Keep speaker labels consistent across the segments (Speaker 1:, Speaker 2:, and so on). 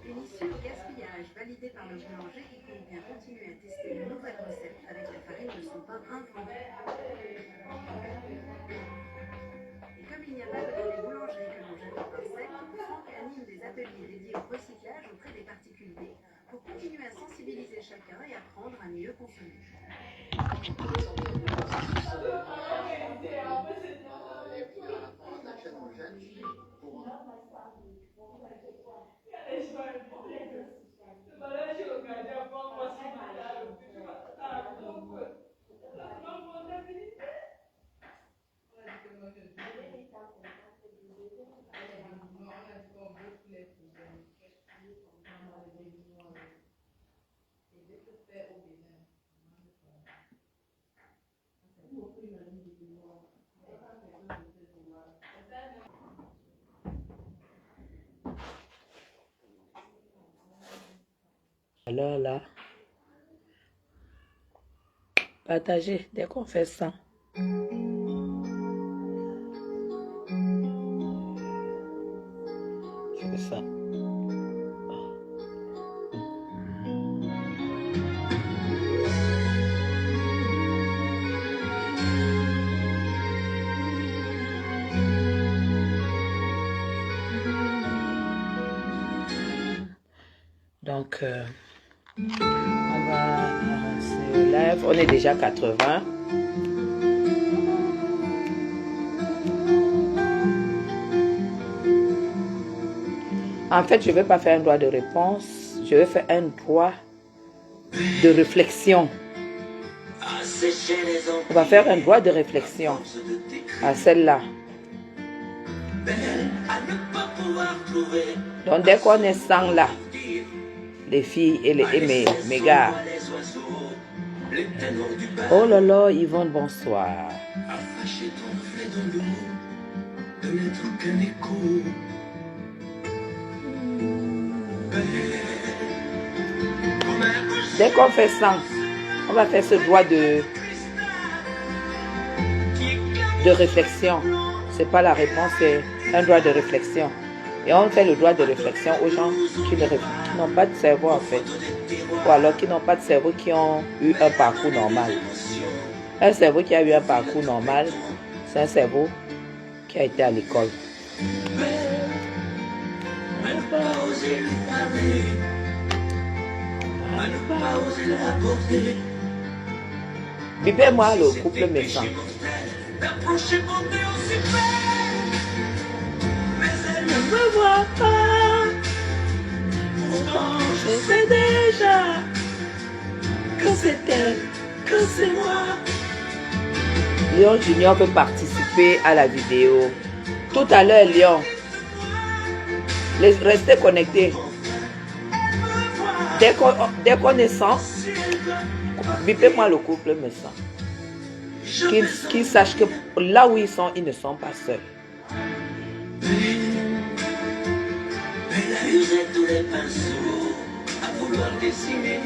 Speaker 1: Une issue au gaspillage validée par le boulanger qui compte bien continuer à tester de nouvelles recettes avec la farine de son pain inventée. Et comme il n'y a pas que dans les boulangeries que l'on jette le pain sec, Franck anime des ateliers dédiés au recyclage auprès des particuliers pour continuer à sensibiliser chacun et apprendre à mieux consommer.
Speaker 2: Alors là, partager dès qu'on fait ça. C'est ça. Donc, on va arranger le live. On est déjà 80. En fait, je ne vais pas faire un droit de réponse. Je vais faire un droit de réflexion. On va faire un droit de réflexion à celle-là. Donc, dès qu'on est 100 là, les filles et mes gars. Oh là là, Yvonne, bonsoir. Dès qu'on fait 100, on va faire ce droit de réflexion. C'est pas la réponse, c'est un droit de réflexion. Et on fait le droit de réflexion aux gens qui n'ont pas de cerveau en fait. Ou alors qui n'ont pas de cerveau, qui ont eu un parcours normal. Un cerveau qui a eu un parcours normal, c'est un cerveau qui a été à l'école. Bipez-moi le couple méchant. Ne me vois pas, pourtant je sais déjà que c'est elle, que c'est moi. Léon Junior peut participer à la vidéo. Tout à l'heure, Léon, restez connectés. Dès qu'on est 100, bipez-moi le couple méchant. Qu'ils sachent que là où ils sont, ils ne sont pas seuls. Elle a usé tous les pinceaux à vouloir dessiner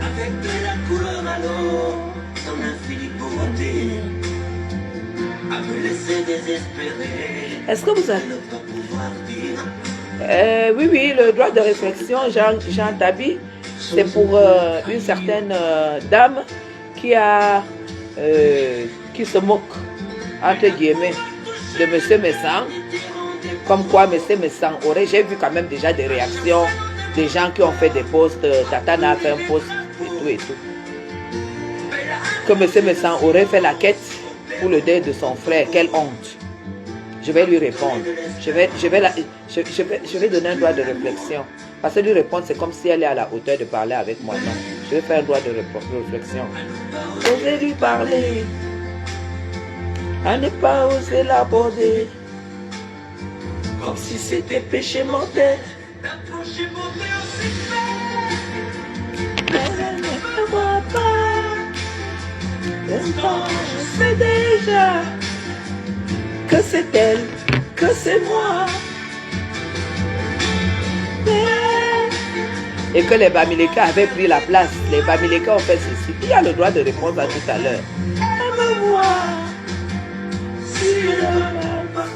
Speaker 2: avec de la couleur à l'eau son infinie beauté à me laisser désespérer. Est-ce que vous avez oui, le droit de réflexion, Jean Tabi, c'est pour une certaine dame qui se moque, entre guillemets, de M. Messang. Comme quoi M. Messang aurait, j'ai vu quand même déjà des réactions, des gens qui ont fait des posts, Tatana a fait un post et tout. Que M. Messang aurait fait la quête pour le deuil de son frère, quelle honte. Je vais lui répondre, je vais donner un droit de réflexion. Parce que lui répondre, c'est comme si elle est à la hauteur de parler avec moi. Non, je vais faire un droit de réflexion. Oser lui parler, à ne pas oser l'aborder. Comme si c'était péché mortel. Elle ne me voit pas. Pourtant, je sais déjà que c'est elle, que c'est moi. Et que les Bamileka avaient pris la place. Les Bamileka ont fait ceci. Il y a le droit de répondre à tout à l'heure. Elle me voit. Si elle me voit.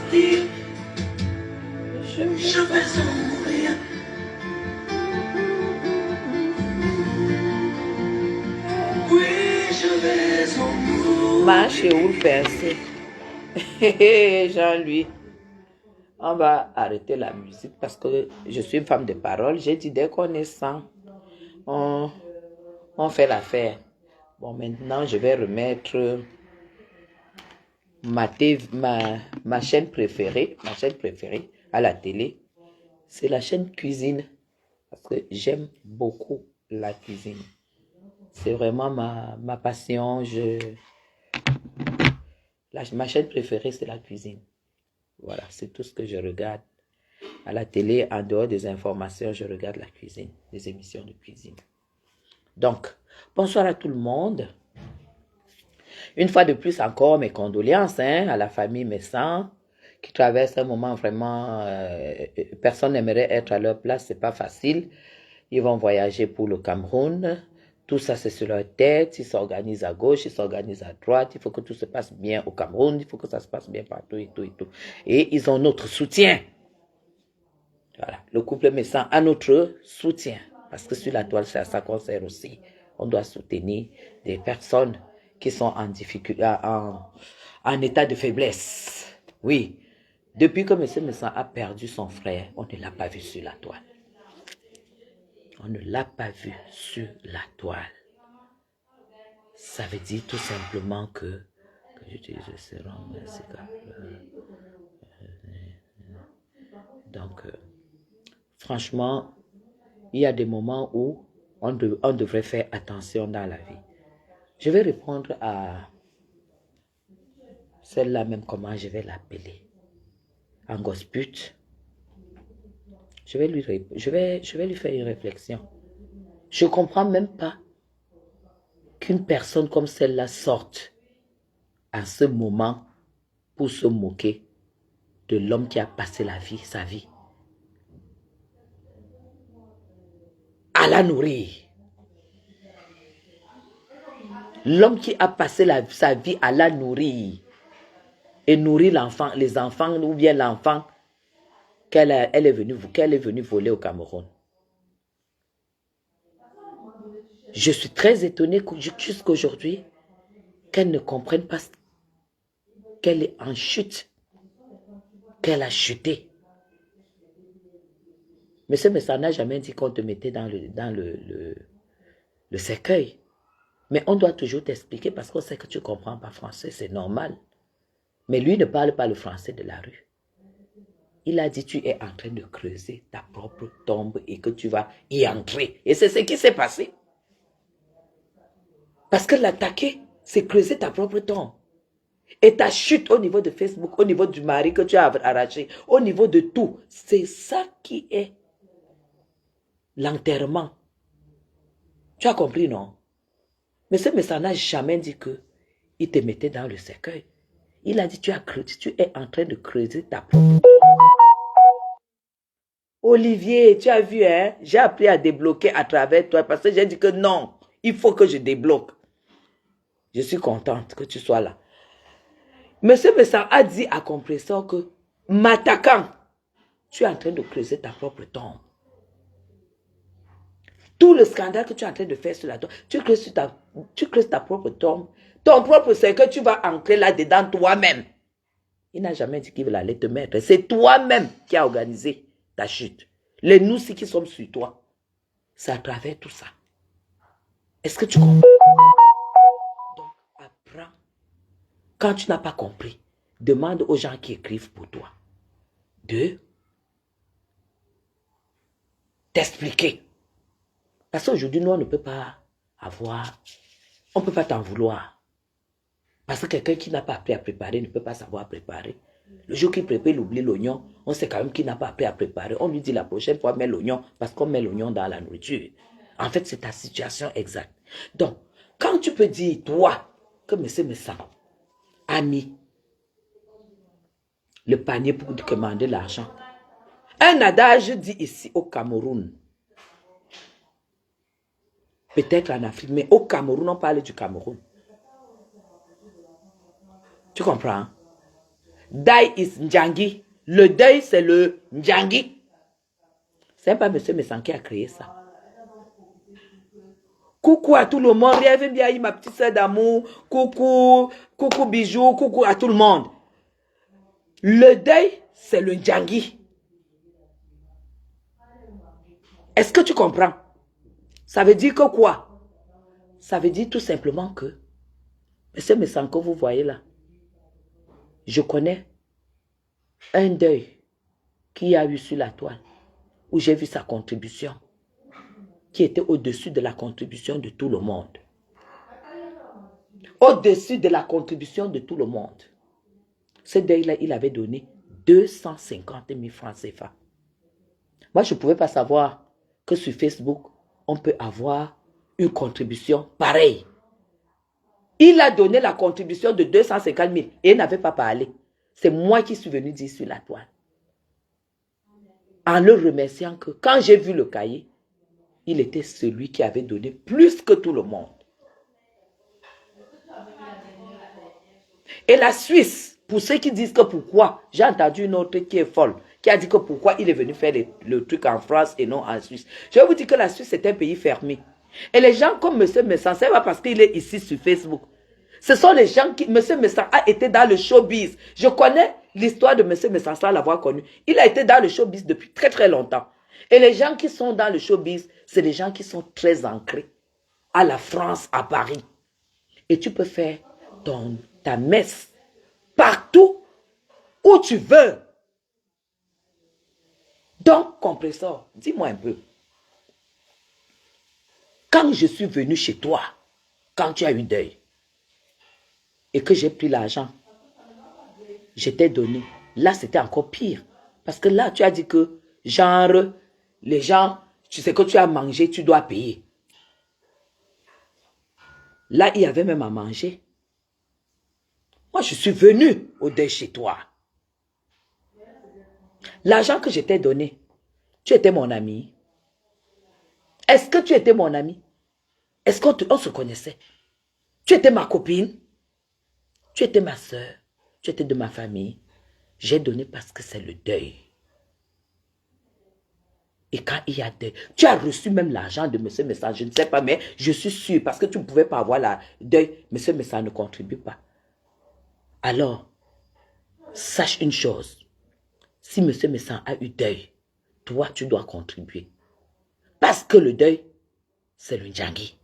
Speaker 2: marche et où percer. Jean-Louis, on va arrêter la musique parce que je suis une femme de parole. J'ai dit dès qu'on est 100, on fait l'affaire. Bon, maintenant, je vais remettre ma chaîne préférée à la télé. C'est la chaîne cuisine parce que j'aime beaucoup la cuisine. C'est vraiment ma passion. Ma chaîne préférée, c'est la cuisine. Voilà, c'est tout ce que je regarde. À la télé, en dehors des informations, je regarde la cuisine, les émissions de cuisine. Donc, bonsoir à tout le monde. Une fois de plus encore, mes condoléances à la famille Messan qui traverse un moment vraiment... personne n'aimerait être à leur place, c'est pas facile. Ils vont voyager pour le Cameroun. Tout ça, c'est sur leur tête. Ils s'organisent à gauche, ils s'organisent à droite. Il faut que tout se passe bien au Cameroun. Il faut que ça se passe bien partout et tout et tout. Et ils ont notre soutien. Voilà. Le couple Messan a notre soutien. Parce que sur la toile, c'est à ça qu'on sert aussi. On doit soutenir des personnes qui sont en difficulté, en état de faiblesse. Oui. Depuis que M. Messan a perdu son frère, on ne l'a pas vu sur la toile. On ne l'a pas vu sur la toile. Ça veut dire tout simplement que j'utilise le sérum. Donc, franchement, il y a des moments où on devrait faire attention dans la vie. Je vais répondre à celle-là même, comment je vais l'appeler. Angospute. Je vais lui faire une réflexion. Je ne comprends même pas qu'une personne comme celle-là sorte à ce moment pour se moquer de l'homme qui a passé sa vie à la nourrir. L'homme qui a passé sa vie à la nourrir et nourrir les enfants ou bien l'enfant qu'elle est venue voler au Cameroun. Je suis très étonnée jusqu'aujourd'hui qu'elle ne comprenne pas qu'elle est en chute, qu'elle a chuté. Mais ça n'a jamais dit qu'on te mettait dans le cercueil. Mais on doit toujours t'expliquer parce qu'on sait que tu ne comprends pas français, c'est normal. Mais lui ne parle pas le français de la rue. Il a dit, tu es en train de creuser ta propre tombe et que tu vas y entrer. Et c'est ce qui s'est passé. Parce que l'attaquer, c'est creuser ta propre tombe. Et ta chute au niveau de Facebook, au niveau du mari que tu as arraché, au niveau de tout, c'est ça qui est l'enterrement. Tu as compris, non? Mais ça n'a jamais dit qu'il te mettait dans le cercueil. Il a dit, tu es en train de creuser ta propre tombe. Olivier, tu as vu, hein? J'ai appris à débloquer à travers toi parce que j'ai dit que non, il faut que je débloque. Je suis contente que tu sois là. Monsieur Messan a dit à Compresseur que, m'attaquant, tu es en train de creuser ta propre tombe. Tout le scandale que tu es en train de faire sur la tombe, tu creuses ta propre tombe. Ton propre cercueil, tu vas ancrer là-dedans toi-même. Il n'a jamais dit qu'il allait te mettre. C'est toi-même qui as organisé ta chute. Les nous qui sommes sur toi, c'est à travers tout ça. Est-ce que tu comprends? Donc, apprends. Quand tu n'as pas compris, demande aux gens qui écrivent pour toi de t'expliquer. Parce qu'aujourd'hui, nous, on ne peut pas on ne peut pas t'en vouloir. Parce que quelqu'un qui n'a pas appris à préparer ne peut pas savoir préparer. Le jour qu'il prépare, il oublie l'oignon. On sait quand même qu'il n'a pas appris à préparer. On lui dit la prochaine fois, mets l'oignon parce qu'on met l'oignon dans la nourriture. En fait, c'est ta situation exacte. Donc, quand tu peux dire, toi, que M. Messan a mis le panier pour te commander l'argent. Un adage dit ici au Cameroun. Peut-être en Afrique, mais au Cameroun, on parle du Cameroun. Tu comprends? Dai is Ndjangi. Le deuil, c'est le Ndjangi. C'est pas M. Messan qui a créé ça. Coucou à tout le monde. Bienvenue bien, ma petite soeur d'amour. Coucou, coucou bijou, coucou à tout le monde. Le deuil, c'est le Ndjangi. Est-ce que tu comprends? Ça veut dire que quoi? Ça veut dire tout simplement que, ce message que vous voyez là, je connais un deuil qui a eu sur la toile, où j'ai vu sa contribution, qui était au-dessus de la contribution de tout le monde. Au-dessus de la contribution de tout le monde. Ce deuil-là, il avait donné 250 000 francs CFA. Moi, je ne pouvais pas savoir que sur Facebook, on peut avoir une contribution pareille. Il a donné la contribution de 250 000 et il n'avait pas parlé. C'est moi qui suis venu dire sur la toile. En le remerciant que quand j'ai vu le cahier, il était celui qui avait donné plus que tout le monde. Et la Suisse, pour ceux qui disent que pourquoi, j'ai entendu une autre qui est folle, qui a dit que pourquoi il est venu faire le truc en France et non en Suisse. Je vais vous dire que la Suisse est un pays fermé. Et les gens comme M. Messan, ce n'est pas parce qu'il est ici sur Facebook. Ce sont les gens qui... M. Messan a été dans le showbiz. Je connais l'histoire de M. Messan sans l'avoir connu. Il a été dans le showbiz depuis très très longtemps. Et les gens qui sont dans le showbiz, c'est les gens qui sont très ancrés à la France, à Paris. Et tu peux faire ta messe partout où tu veux. Donc, compresseur, dis-moi un peu. Quand je suis venu chez toi, quand tu as eu deuil, et que j'ai pris l'argent, je t'ai donné. Là, c'était encore pire. Parce que là, tu as dit que, genre, les gens, tu sais que tu as mangé, tu dois payer. Là, il y avait même à manger. Moi, je suis venu au deuil chez toi. L'argent que je t'ai donné, tu étais mon ami. Est-ce que tu étais mon ami? Est-ce qu'on se connaissait? Tu étais ma copine? Tu étais ma soeur? Tu étais de ma famille? J'ai donné parce que c'est le deuil. Et quand il y a deuil, tu as reçu même l'argent de M. Messan, je ne sais pas, mais je suis sûr, parce que tu ne pouvais pas avoir la deuil, M. Messan ne contribue pas. Alors, sache une chose, si M. Messan a eu deuil, toi, tu dois contribuer. Parce que le deuil, c'est le Ndjangi.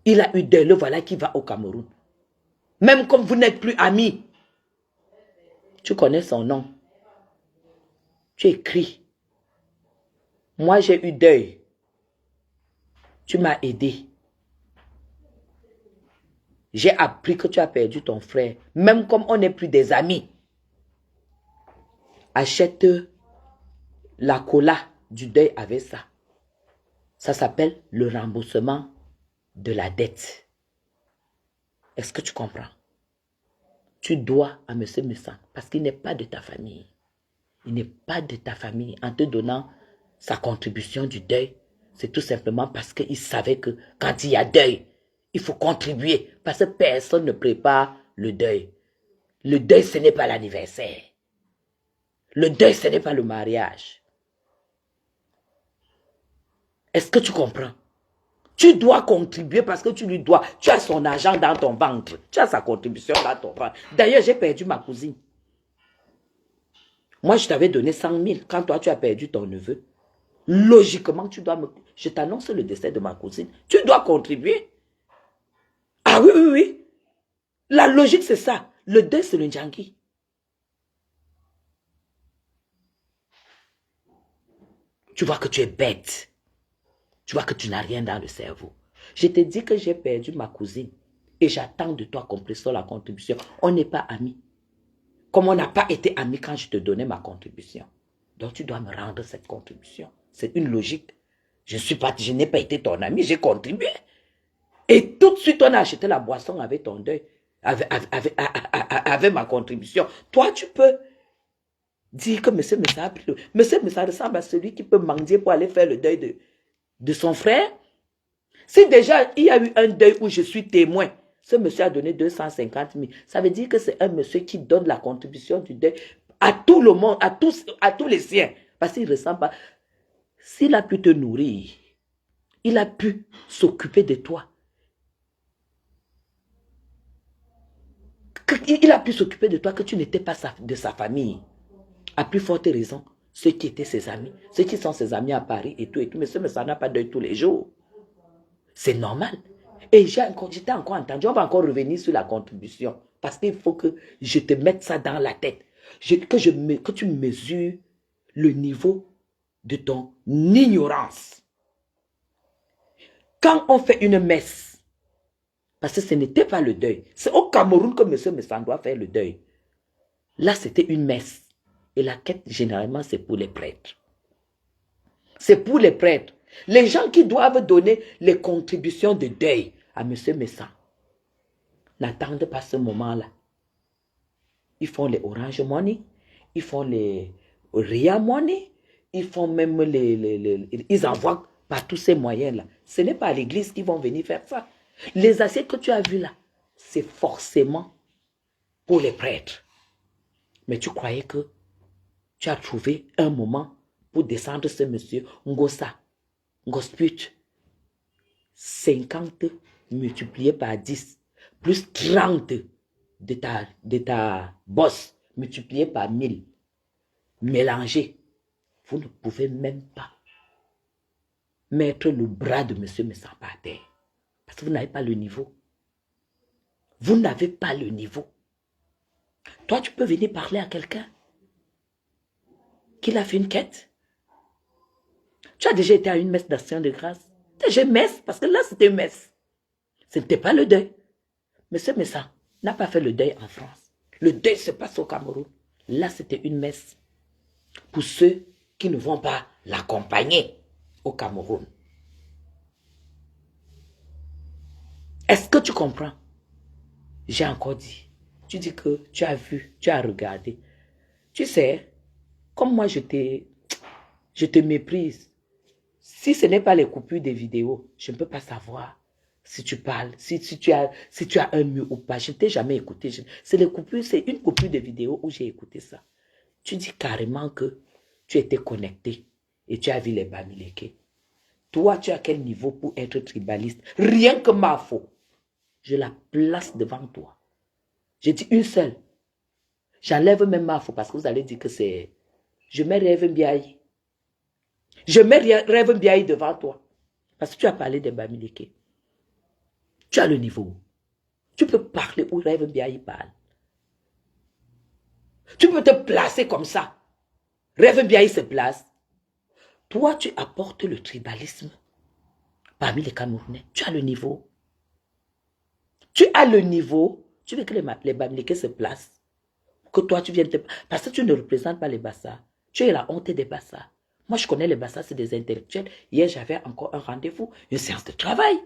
Speaker 2: Il a eu deuil, le voilà qui va au Cameroun. Même comme vous n'êtes plus amis, tu connais son nom. Tu écris. Moi, j'ai eu deuil. Tu m'as aidé. J'ai appris que tu as perdu ton frère. Même comme on n'est plus des amis. Achète la cola du deuil avec ça. Ça s'appelle le remboursement de la dette. Est-ce que tu comprends? Tu dois à M. Messan parce qu'il n'est pas de ta famille. Il n'est pas de ta famille. En te donnant sa contribution du deuil, c'est tout simplement parce qu'il savait que quand il y a deuil, il faut contribuer parce que personne ne prépare le deuil. Le deuil, ce n'est pas l'anniversaire. Le deuil, ce n'est pas le mariage. Est-ce que tu comprends? Tu dois contribuer parce que tu lui dois. Tu as son argent dans ton ventre. Tu as sa contribution dans ton ventre. D'ailleurs, j'ai perdu ma cousine. Moi, je t'avais donné 100 000 quand toi, tu as perdu ton neveu. Logiquement, tu dois me... Je t'annonce le décès de ma cousine. Tu dois contribuer. Ah oui, oui, oui. La logique, c'est ça. Le deuil, c'est le Ndjangi. Tu vois que tu es bête. Tu vois que tu n'as rien dans le cerveau. Je te dis que j'ai perdu ma cousine. Et j'attends de toi compresseur la contribution. On n'est pas amis. Comme on n'a pas été amis quand je te donnais ma contribution. Donc tu dois me rendre cette contribution. C'est une logique. Je n'ai pas été ton ami, j'ai contribué. Et tout de suite, on a acheté la boisson avec ton deuil. Avec ma contribution. Toi, tu peux dire que M. Messa ressemble à celui qui peut mendier pour aller faire le deuil de son frère. Si déjà il y a eu un deuil où je suis témoin, ce monsieur a donné 250 000, ça veut dire que c'est un monsieur qui donne la contribution du deuil à tout le monde, à tous les siens. Parce qu'il ne ressemble pas. S'il a pu te nourrir, il a pu s'occuper de toi. Il a pu s'occuper de toi que tu n'étais pas de sa famille. À plus forte raison, ceux qui étaient ses amis, ceux qui sont ses amis à Paris et tout, mais ça n'a pas d'œil tous les jours. C'est normal. Et j'étais encore entendu, on va encore revenir sur la contribution. Parce qu'il faut que je te mette ça dans la tête. Que tu mesures le niveau de ton ignorance. Quand on fait une messe, parce que ce n'était pas le deuil, c'est au Cameroun que M. Messan doit faire le deuil. Là, c'était une messe. Et la quête, généralement, c'est pour les prêtres. C'est pour les prêtres. Les gens qui doivent donner les contributions de deuil à M. Messan n'attendent pas ce moment-là. Ils font les Orange Money, ils font les Ria Money, ils font même ils envoient par tous ces moyens-là. Ce n'est pas à l'église qu'ils vont venir faire ça. Les assiettes que tu as vues là, c'est forcément pour les prêtres. Mais tu croyais que tu as trouvé un moment pour descendre ce monsieur Ngosa, Ngosput, 50 multiplié par 10, plus 30 de ta bosse, multiplié par 1000, mélangé. Vous ne pouvez même pas mettre le bras de monsieur Messan par terre. Parce que vous n'avez pas le niveau. Vous n'avez pas le niveau. Toi, tu peux venir parler à quelqu'un qu'il a fait une quête. Tu as déjà été à une messe d'action de grâce. Déjà messe, parce que là, c'était une messe. Ce n'était pas le deuil. Monsieur Messan n'a pas fait le deuil en France. Le deuil se passe au Cameroun. Là, c'était une messe pour ceux qui ne vont pas l'accompagner au Cameroun. Est-ce que tu comprends? J'ai encore dit. Tu dis que tu as vu, tu as regardé. Tu sais, comme moi, je te méprise. Si ce n'est pas les coupures des vidéos, je ne peux pas savoir si tu parles, si tu as un mieux ou pas. Je ne t'ai jamais écouté. C'est une coupure de vidéo où j'ai écouté ça. Tu dis carrément que tu étais connecté et tu as vu les Bamileke. Toi, tu as quel niveau pour être tribaliste? Rien que Mafo. Je la place devant toi. J'ai dit une seule. J'enlève même Mafo parce que vous allez dire que c'est... Je mets Rêve Mbiaye. Je mets Rêve Mbiaye devant toi. Parce que tu as parlé des Bamileke. Tu as le niveau. Tu peux parler où Rêve Mbiaye parle. Tu peux te placer comme ça. Rêve Mbiaye se place. Toi, tu apportes le tribalisme parmi les Camerounais. Tu as le niveau. Tu as le niveau. Tu veux que les Bamileke se placent. Que toi, tu viennes te... Parce que tu ne représentes pas les Bassa. Tu es la honte des Bassa. Moi, je connais les Bassa, c'est des intellectuels. Hier, j'avais encore un rendez-vous, une séance de travail.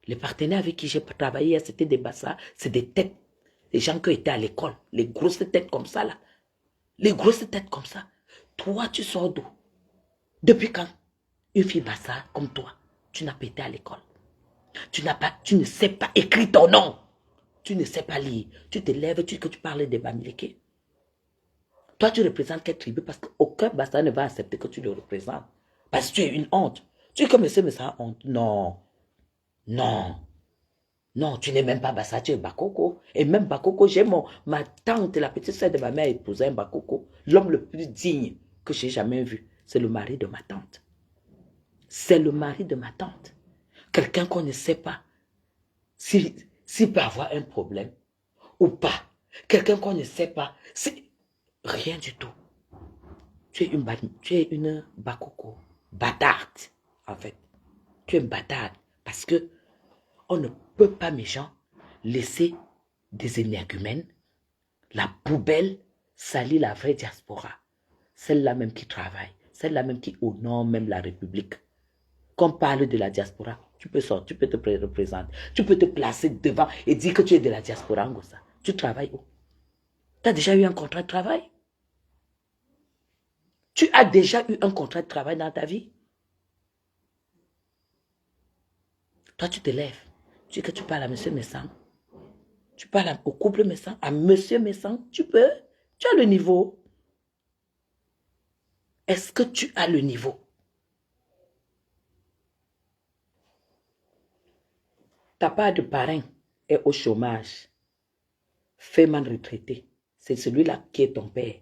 Speaker 2: Les partenaires avec qui j'ai travaillé, c'était des Bassa, c'est des têtes. Les gens qui étaient à l'école. Les grosses têtes comme ça, là. Les grosses têtes comme ça. Toi, tu sors d'où? Depuis quand une fille Bassa comme toi, tu n'as pas été à l'école? Tu ne sais pas écrire ton nom. Tu ne sais pas lire. Tu te lèves, que tu parles des Bamileke. Toi, tu représentes quelle tribu? Parce qu'aucun Bassa ne va accepter que tu le représentes. Parce que tu es une honte. Tu es comme monsieur, mais ça honte. Non. Non. Non, tu n'es même pas Bassa, tu es Bakoko. Et même Bakoko, ma tante, la petite soeur de ma mère, épousait un Bakoko. L'homme le plus digne que j'ai jamais vu. C'est le mari de ma tante. C'est le mari de ma tante. Quelqu'un qu'on ne sait pas s'il peut avoir un problème ou pas. Quelqu'un qu'on ne sait pas. Rien du tout. Tu es une Bakoko. Bâtarde, en fait. Tu es une bâtarde. Parce que on ne peut pas, mes gens, laisser des énergumènes, la poubelle, salir la vraie diaspora. Celle-là même qui travaille. Celle-là même qui honore même la République. Quand on parle de la diaspora, tu peux sortir, tu peux te représenter. Tu peux te placer devant et dire que tu es de la diaspora. Tu travailles où? Tu as déjà eu un contrat de travail? Tu as déjà eu un contrat de travail dans ta vie? Toi, tu te lèves. Tu dis que tu parles à M. Messan. Tu parles au couple Messan. À M. Messan, tu peux. Tu as le niveau. Est-ce que tu as le niveau? ta part de parrain est au chômage, fais-moi retraité. C'est celui-là qui est ton père.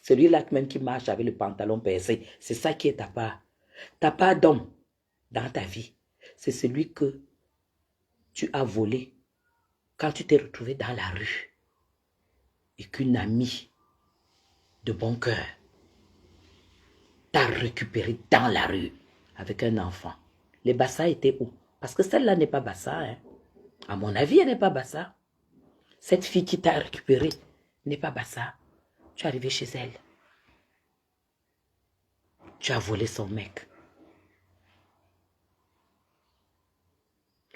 Speaker 2: Celui-là même qui marche avec le pantalon percé. C'est ça qui est ta part. Ta part d'homme dans ta vie, c'est celui que tu as volé quand tu t'es retrouvé dans la rue et qu'une amie de bon cœur t'a récupéré dans la rue avec un enfant. Les Bassa étaient où? Parce que celle-là n'est pas Bassa. Hein. À mon avis, elle n'est pas Bassa. Cette fille qui t'a récupéré n'est pas Bassa. Tu es arrivé chez elle. Tu as volé son mec.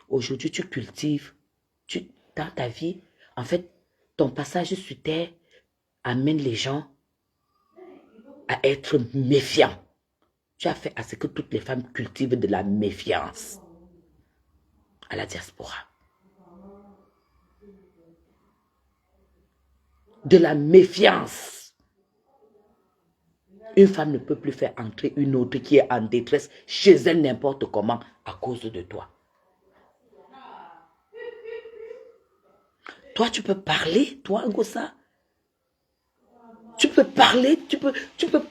Speaker 2: Aujourd'hui, tu cultives. Dans ta vie, en fait, ton passage sur terre amène les gens à être méfiants. Tu as fait à ce que toutes les femmes cultivent de la méfiance à la diaspora. De la méfiance. Une femme ne peut plus faire entrer une autre qui est en détresse chez elle n'importe comment à cause de toi. Toi, tu peux parler, toi, Ngossa. Tu peux parler, tu peux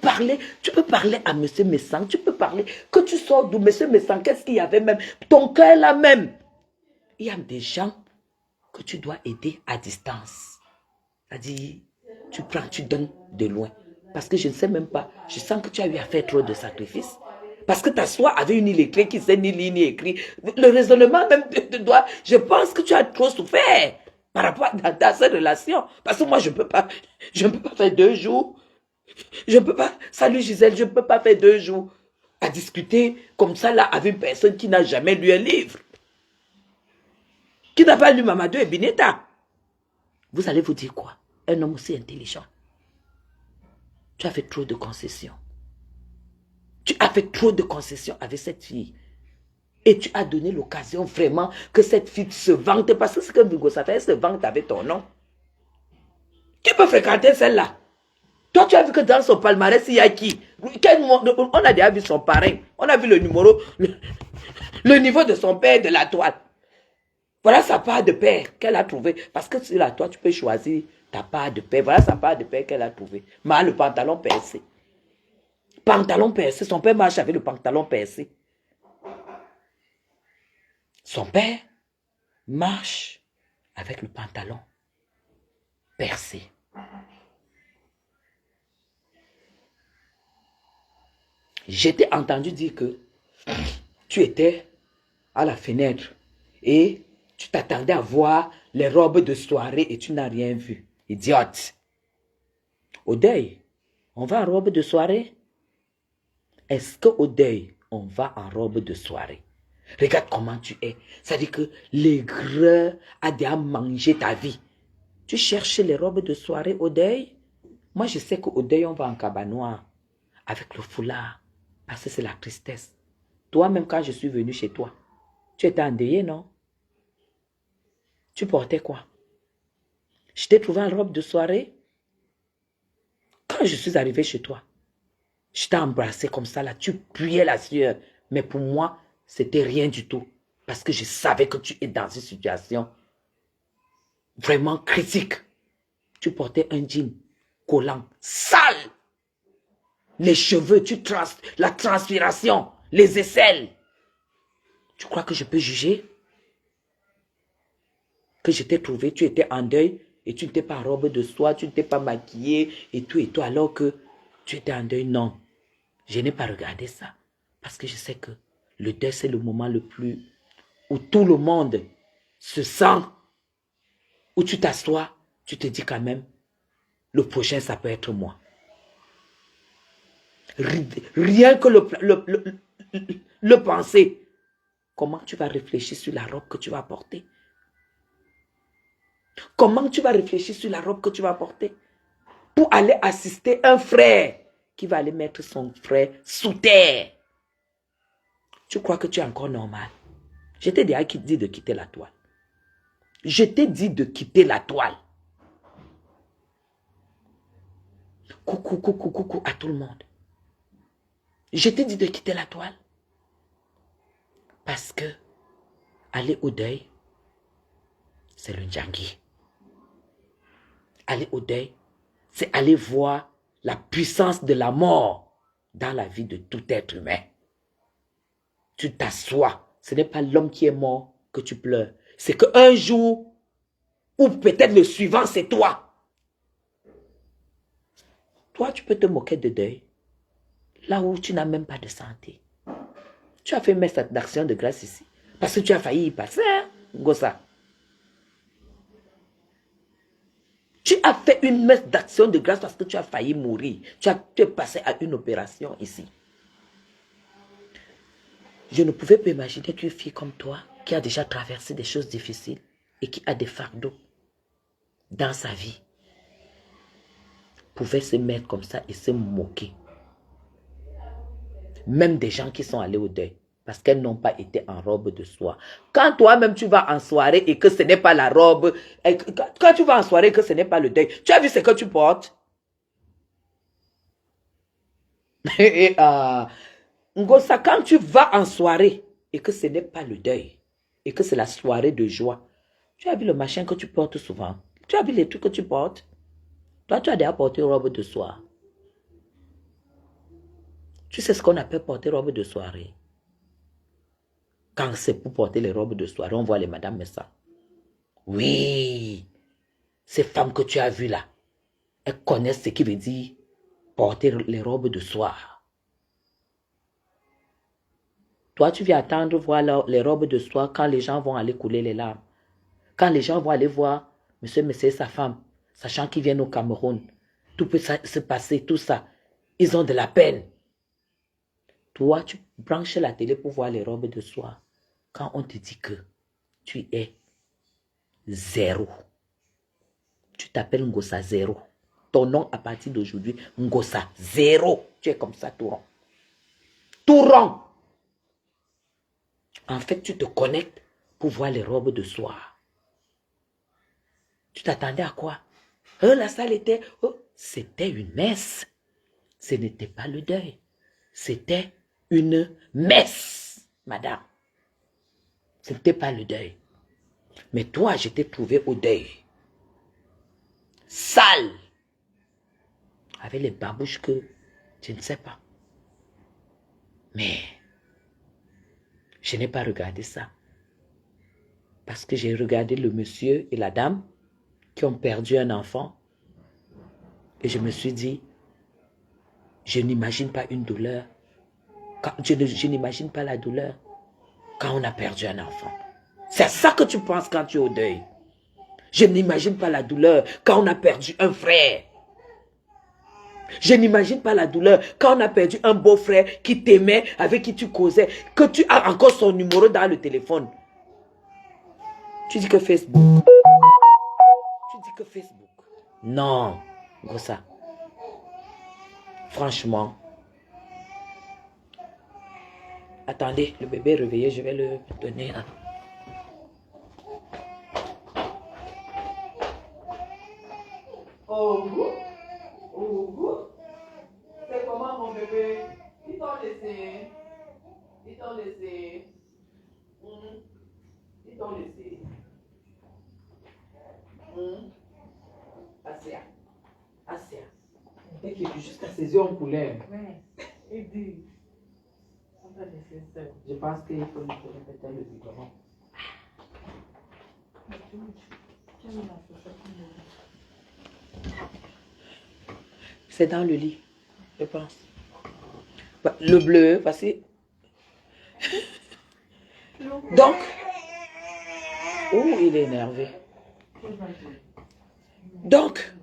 Speaker 2: parler à M. Messang, tu peux parler. Que tu sors d'où, M. Messang, qu'est-ce qu'il y avait même? Ton cœur là même. Il y a des gens que tu dois aider à distance. C'est-à-dire, tu prends, tu donnes de loin. Parce que je ne sais même pas, je sens que tu as eu à faire trop de sacrifices. Parce que ta soie avait une illettrée qui sait ni lire ni écrire. Le raisonnement même de toi, je pense que tu as trop souffert par rapport à cette relation. Parce que moi, je ne peux pas faire 2 jours. Je ne peux pas, salut Gisèle, je ne peux pas faire 2 jours à discuter comme ça là avec une personne qui n'a jamais lu un livre. Qui n'a pas lu Mamadou et Bineta. Vous allez vous dire quoi? Un homme aussi intelligent. Tu as fait trop de concessions. Tu as fait trop de concessions avec cette fille. Et tu as donné l'occasion vraiment que cette fille se vante. Parce que ce que Vigo ça fait, elle se vante avec ton nom. Qui peut fréquenter celle-là? Toi, tu as vu que dans son palmarès, il y a qui? On a déjà vu son parrain. On a vu le numéro, le niveau de son père de la toile. Voilà sa part de père qu'elle a trouvé. Parce que sur la toile, tu peux choisir ta part de père. Voilà sa part de père qu'elle a trouvé. Mais le pantalon percé. Pantalon percé. Son père marche avec le pantalon percé. Son père marche avec le pantalon percé. J'étais entendu dire que tu étais à la fenêtre et tu t'attendais à voir les robes de soirée et tu n'as rien vu. Idiote. Au deuil, on va en robe de soirée? Est-ce qu'au deuil, on va en robe de soirée? Regarde comment tu es. C'est-à-dire que l'aigreur a déjà mangé ta vie. Tu cherches les robes de soirée au deuil? Moi, je sais qu'au deuil, on va en cabanoir avec le foulard. Parce que c'est la tristesse. Toi-même, quand je suis venu chez toi, tu étais endeuillé, non? Tu portais quoi? Je t'ai trouvé en robe de soirée. Quand je suis arrivé chez toi, je t'ai embrassé comme ça, là, tu puais la sueur. Mais pour moi, c'était rien du tout. Parce que je savais que tu es dans une situation vraiment critique. Tu portais un jean collant, sale. Les cheveux, la transpiration, les aisselles. Tu crois que je peux juger? Que je t'ai trouvé, tu étais en deuil et tu n'étais pas en robe de soie, tu n'étais pas maquillée et tout, alors que tu étais en deuil. Non, je n'ai pas regardé ça. Parce que je sais que le deuil, c'est le moment le plus où tout le monde se sent, où tu t'assois, tu te dis quand même, le prochain, ça peut être moi. Rien que le penser. Comment tu vas réfléchir sur la robe que tu vas porter? Comment tu vas réfléchir sur la robe que tu vas porter? Pour aller assister un frère qui va aller mettre son frère sous terre. Tu crois que tu es encore normal? Je t'ai déjà dit de quitter la toile. Je t'ai dit de quitter la toile. Coucou à tout le monde. Je t'ai dit de quitter la toile. Parce que aller au deuil, c'est le Ndjangi. Aller au deuil, c'est aller voir la puissance de la mort dans la vie de tout être humain. Tu t'assois. Ce n'est pas l'homme qui est mort que tu pleures. C'est qu'un jour, ou peut-être le suivant, c'est toi. Toi, tu peux te moquer de deuil. Là où tu n'as même pas de santé. Tu as fait une messe d'action de grâce ici. Parce que tu as failli y passer, hein, Gossa. Tu as fait une messe d'action de grâce parce que tu as failli mourir. Tu es passé à une opération ici. Je ne pouvais pas imaginer qu'une fille comme toi, qui a déjà traversé des choses difficiles et qui a des fardeaux dans sa vie, pouvait se mettre comme ça et se moquer. Même des gens qui sont allés au deuil, parce qu'elles n'ont pas été en robe de soie. Quand toi-même tu vas en soirée et que ce n'est pas la robe, quand tu vas en soirée et que ce n'est pas le deuil, tu as vu ce que tu portes? Et Ngosa, quand tu vas en soirée et que ce n'est pas le deuil, et que c'est la soirée de joie, tu as vu le machin que tu portes souvent? Tu as vu les trucs que tu portes? Toi, tu as déjà porté une robe de soie. Tu sais ce qu'on appelle porter robe de soirée? Quand c'est pour porter les robes de soirée, on voit les madames Messa. Oui, ces femmes que tu as vues là, elles connaissent ce qui veut dire porter les robes de soie. Toi, tu viens attendre voir les robes de soie quand les gens vont aller couler les larmes. Quand les gens vont aller voir monsieur et sa femme, sachant qu'ils viennent au Cameroun, tout peut se passer, tout ça. Ils ont de la peine. Toi, tu branches la télé pour voir les robes de soie. Quand on te dit que tu es zéro, tu t'appelles Ngosa zéro. Ton nom à partir d'aujourd'hui, Ngosa zéro. Tu es comme ça tout rond. Tout rond. En fait, tu te connectes pour voir les robes de soie. Tu t'attendais à quoi? La salle était... c'était une messe. Ce n'était pas le deuil. C'était une messe, madame. Ce n'était pas le deuil. Mais toi, je t'ai trouvé au deuil. Sale. Avec les babouches que je ne sais pas. Mais je n'ai pas regardé ça. Parce que j'ai regardé le monsieur et la dame qui ont perdu un enfant. Et je me suis dit, je n'imagine pas une douleur. Je n'imagine pas la douleur quand on a perdu un enfant. C'est ça que tu penses quand tu es au deuil. Je n'imagine pas la douleur quand on a perdu un frère. Je n'imagine pas la douleur quand on a perdu un beau-frère qui t'aimait, avec qui tu causais, que tu as encore son numéro dans le téléphone. Tu dis que Facebook. Tu dis que Facebook. Non, Gossa. Franchement. Attendez, le bébé est réveillé, je vais le donner. C'est comment mon bébé? Ils t'ont laissé. Ils t'ont laissé. Ils t'ont laissé. Assia. Assia. Et qui est jusqu'à ses yeux en couleur.
Speaker 3: Oui. Et dit. On va laisser ça.
Speaker 2: Je pense qu'il faut nous répéter le biberon. C'est dans le lit, je pense. Le bleu, voici. Donc, il est énervé. Donc,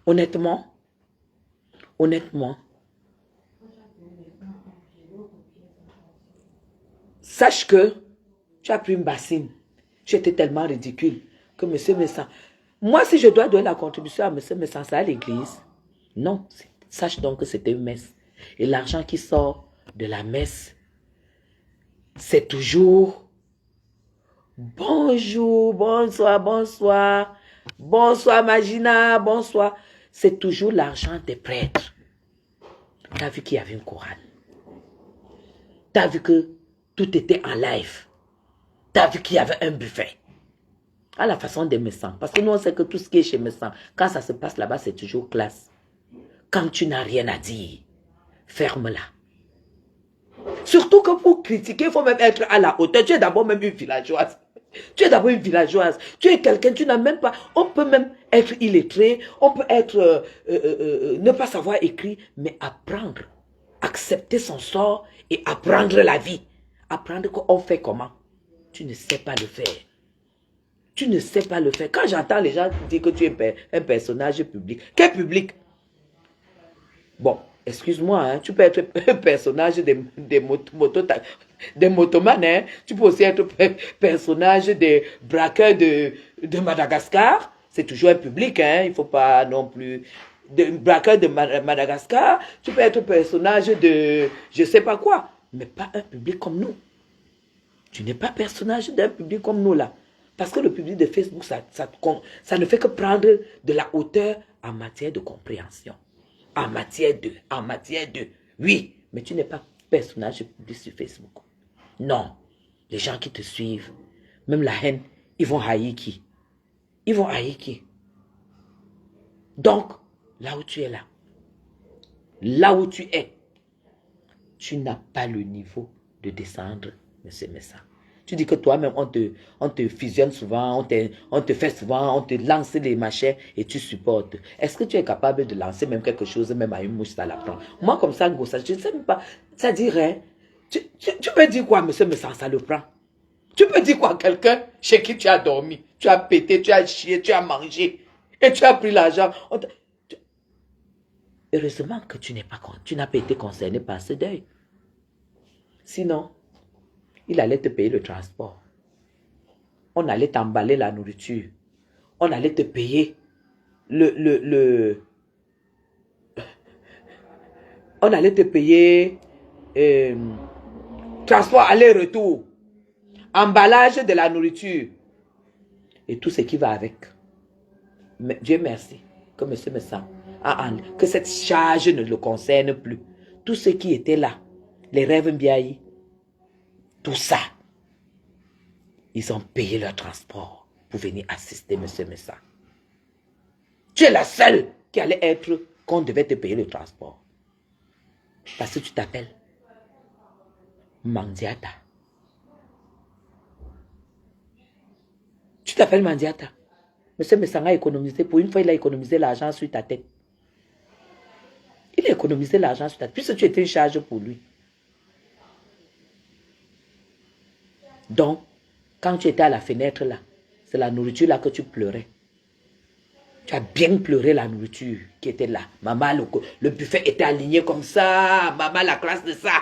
Speaker 2: honnêtement, sache que tu as pris une bassine. Tu étais tellement ridicule que M. Messan... Moi, si je dois donner la contribution à M. Messan, c'est à l'église. Non, sache donc que c'était une messe. Et l'argent qui sort de la messe, c'est toujours bonjour, bonsoir, bonsoir, bonsoir Magina, bonsoir. C'est toujours l'argent des prêtres. Tu as vu qu'il y avait une chorale. Tu as vu que tout était en live. Tu as vu qu'il y avait un buffet. À la façon des Messans. Parce que nous, on sait que tout ce qui est chez Messans, quand ça se passe là-bas, c'est toujours classe. Quand tu n'as rien à dire, ferme-la. Surtout que pour critiquer, il faut même être à la hauteur. Tu es d'abord même une villageoise. Tu es d'abord une villageoise. Tu es quelqu'un, tu n'as même pas... On peut même être illettré, on peut être... ne pas savoir écrire, mais apprendre. Accepter son sort et apprendre la vie. Apprendre qu'on fait comment. Tu ne sais pas le faire. Tu ne sais pas le faire. Quand j'entends les gens dire que tu es un personnage public. Quel public? Bon, excuse-moi, hein, tu peux être un personnage des motomans, hein. Tu peux aussi être personnage des braqueurs de Madagascar. C'est toujours un public, hein. Il ne faut pas non plus... Des braqueurs de Madagascar. Tu peux être personnage de je ne sais pas quoi. Mais pas un public comme nous. Tu n'es pas personnage d'un public comme nous là. Parce que le public de Facebook, ça ne fait que prendre de la hauteur en matière de compréhension. En matière de. Oui, mais tu n'es pas personnage public sur Facebook. Non. Les gens qui te suivent, même la haine, ils vont haïr qui? Ils vont haïr qui? Donc, là où tu es là où tu es, tu n'as pas le niveau de descendre, monsieur Messa. Tu dis que toi-même, on te fusionne souvent, on te fait souvent, on te lance les machins et tu supportes. Est-ce que tu es capable de lancer même quelque chose, même à une mouche, ça la prend? Moi, comme ça, je ne sais même pas. Ça dirait, tu peux dire quoi, monsieur Messa, ça le prend? Tu peux dire quoi à quelqu'un chez qui tu as dormi, tu as pété, tu as chié, tu as mangé et tu as pris l'argent? Heureusement que tu n'as pas été concerné par ce deuil. Sinon, il allait te payer le transport. On allait t'emballer la nourriture. On allait te payer on allait te payer transport aller-retour, emballage de la nourriture et tout ce qui va avec. Mais Dieu merci que monsieur me sent que cette charge ne le concerne plus. Tout ce qui était là, les rêves Mbiaï, tout ça, ils ont payé leur transport pour venir assister monsieur Messa. Tu es la seule qui allait être qu'on devait te payer le transport. Parce que tu t'appelles Mandiata. Tu t'appelles Mandiata. Monsieur Messa a économisé. Pour une fois, il a économisé l'argent sur ta tête. Il a économisé l'argent sur ta tête. Puisque tu étais une charge pour lui. Donc, quand tu étais à la fenêtre là, c'est la nourriture là que tu pleurais. Tu as bien pleuré la nourriture qui était là. Maman, le buffet était aligné comme ça. Maman, la classe de ça.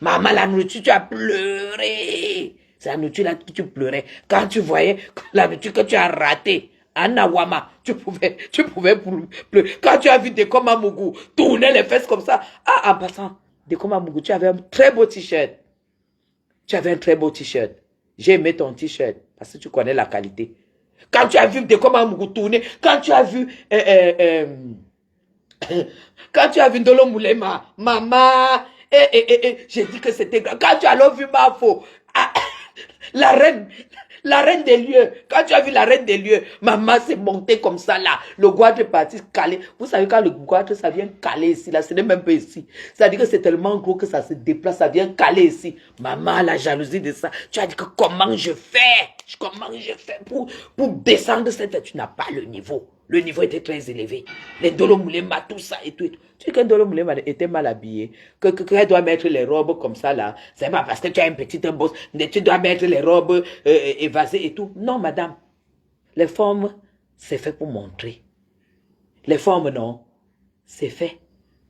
Speaker 2: Maman, la nourriture, tu as pleuré. C'est la nourriture là que tu pleurais. Quand tu voyais la nourriture que tu as ratée, Anawama, tu pouvais pleurer. Quand tu as vu Dekoma Mougou tourner les fesses comme ça. Ah, en passant, Dekoma Mougou, tu avais un très beau t-shirt. Tu avais un très beau t-shirt. J'ai aimé ton t-shirt parce que tu connais la qualité. Quand tu as vu Dekoma Mougou tourner, quand tu as vu quand tu as vu Ndolo Moulema, maman, j'ai dit que c'était grave. Quand tu as vu Mafo, la reine des lieux. Quand tu as vu la reine des lieux, maman s'est montée comme ça là. Le goitre est parti caler. Vous savez quand le goitre ça vient caler ici là, ce n'est même pas ici. Ça dit que c'est tellement gros que ça se déplace, ça vient caler ici. Maman, la jalousie de ça. Tu as dit que comment je fais pour descendre cette... Tu n'as pas le niveau. Le niveau était très élevé. Les Ndolo Moulema, tout ça et tout. Tu dis que Ndolo Moulema était mal habillé. Qu'elle doit mettre les robes comme ça là. C'est pas parce que tu as une petite bosse. Tu dois mettre les robes évasées et tout. Non, madame. Les formes, c'est fait pour montrer. Les formes, non. C'est fait